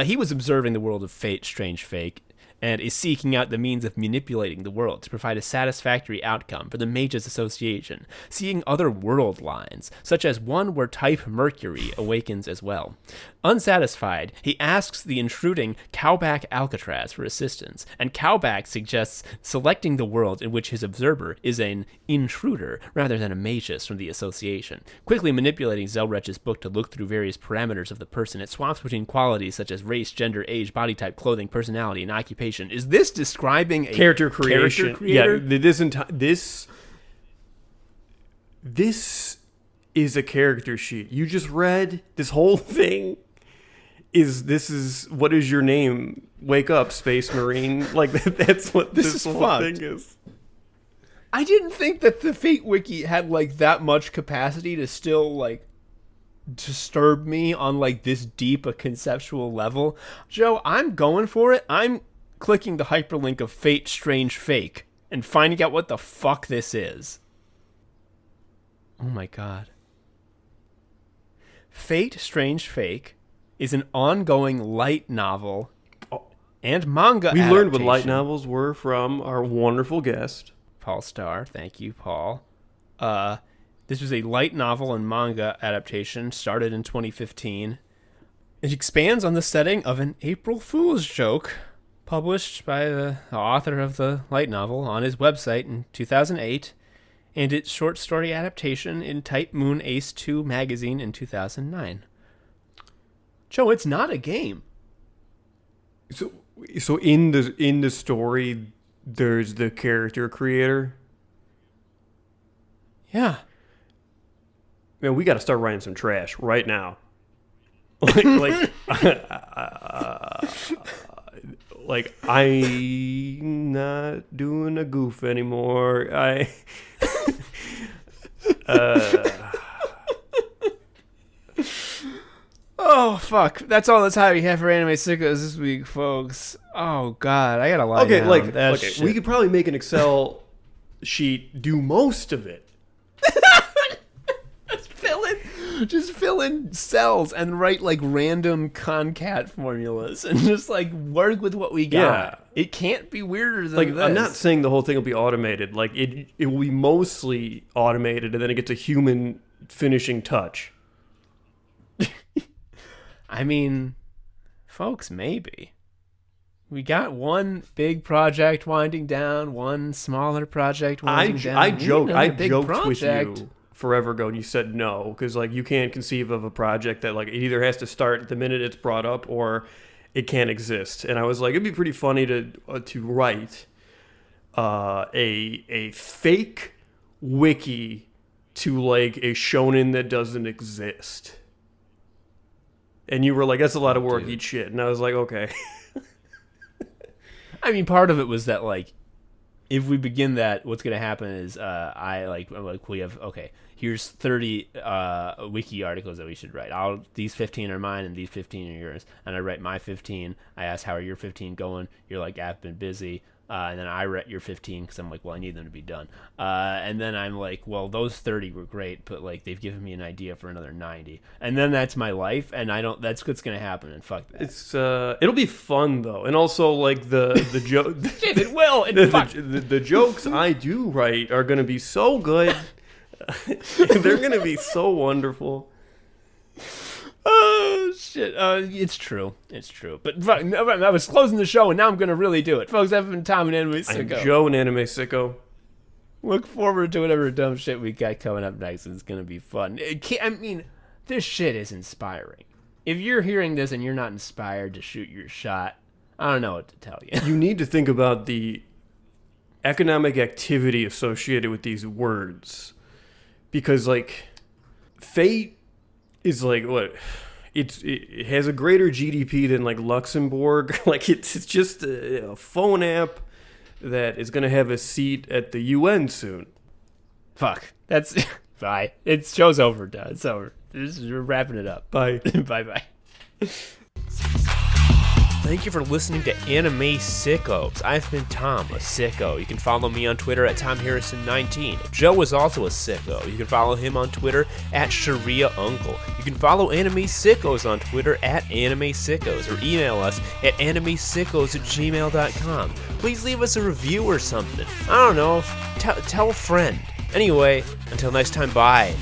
He was observing the world of Fate Strange Fake and is seeking out the means of manipulating the world to provide a satisfactory outcome for the Mages Association, seeing other world lines, such as one where Type Mercury awakens as well. Unsatisfied, he asks the intruding Cowback Alcatraz for assistance, and Cowback suggests selecting the world in which his observer is an intruder rather than a magus from the association. Quickly manipulating Zelrech's book to look through various parameters of the person, it swaps between qualities such as race, gender, age, body type, clothing, personality, and occupation. Is this describing a Character creation. creator? Yeah, this is a character sheet. You just read this whole thing. This is what is your name? Wake up, Space Marine. Like that's what this whole fucked. thing is. I didn't think that the Fate Wiki had like that much capacity to still like disturb me on like this deep a conceptual level, Joe, I'm going for it. I'm clicking the hyperlink of Fate Strange Fake and finding out what the fuck this is. Oh my god. Fate Strange Fake is an ongoing light novel and manga We adaptation. learned what light novels were from our wonderful guest. Paul Starr. Thank you, Paul. This was a light novel and manga adaptation started in 2015. It expands on the setting of an April Fool's joke published by the author of the light novel on his website in 2008, and its short story adaptation in Type Moon Ace 2 magazine in 2009. Joe, it's not a game. So in the story, there's the character creator. Yeah. Man, we got to start writing some trash right now. like I'm not doing a goof anymore. Oh, fuck. That's all the time we have for Anime Sickos this week, folks. Oh, God. I gotta lie down. We could probably make an Excel sheet do most of it. Just fill in cells and write like random concat formulas and just like work with what we got. Yeah. It can't be weirder than Like, this. I'm not saying the whole thing will be automated. Like, it will be mostly automated, and then it gets a human finishing touch. I mean, folks, maybe. We got one big project winding down, one smaller project winding down. I joked with project. you forever ago, and you said no, because like you can't conceive of a project that like it either has to start the minute it's brought up or it can't exist. And I was like, it'd be pretty funny to write a fake wiki to like a shonen that doesn't exist. And you were like, that's a lot of work, eat shit. And I was like, okay. I mean, part of it was that like, if we begin that, what's going to happen is we have, okay, here's 30 wiki articles that we should write. These 15 are mine and these 15 are yours. And I write my 15. I ask, how are your 15 going? You're like, I've been busy. And then I write your 15 because I'm like, well, I need them to be done. And then I'm like, well, those 30 were great, but like they've given me an idea for another 90. And then that's my life, and that's what's gonna happen. And fuck that. It's it'll be fun though, and also like the joke. It will. The jokes I do write are gonna be so good. They're gonna be so wonderful. Oh, shit. It's true. But fuck, I was closing the show, and now I'm going to really do it. Folks, I've been Tom and Anime Sicko. I'm Joe and Anime Sicko. Look forward to whatever dumb shit we got coming up next. It's going to be fun. This shit is inspiring. If you're hearing this and you're not inspired to shoot your shot, I don't know what to tell you. You need to think about the economic activity associated with these words. Because, like, fate is like what it has a greater GDP than like Luxembourg. Like it's just a phone app that is going to have a seat at the UN soon. Fuck. That's bye. It's show's over, Dad. It's over. We're wrapping it up. Bye. Bye. Thank you for listening to Anime Sickos. I've been Tom, a sicko. You can follow me on Twitter at TomHarrison19. Joe is also a sicko. You can follow him on Twitter at ShariaUncle. You can follow Anime Sickos on Twitter at Anime Sickos, or email us at animesickos@gmail.com. Please leave us a review or something. I don't know. Tell a friend. Anyway, until next time, bye.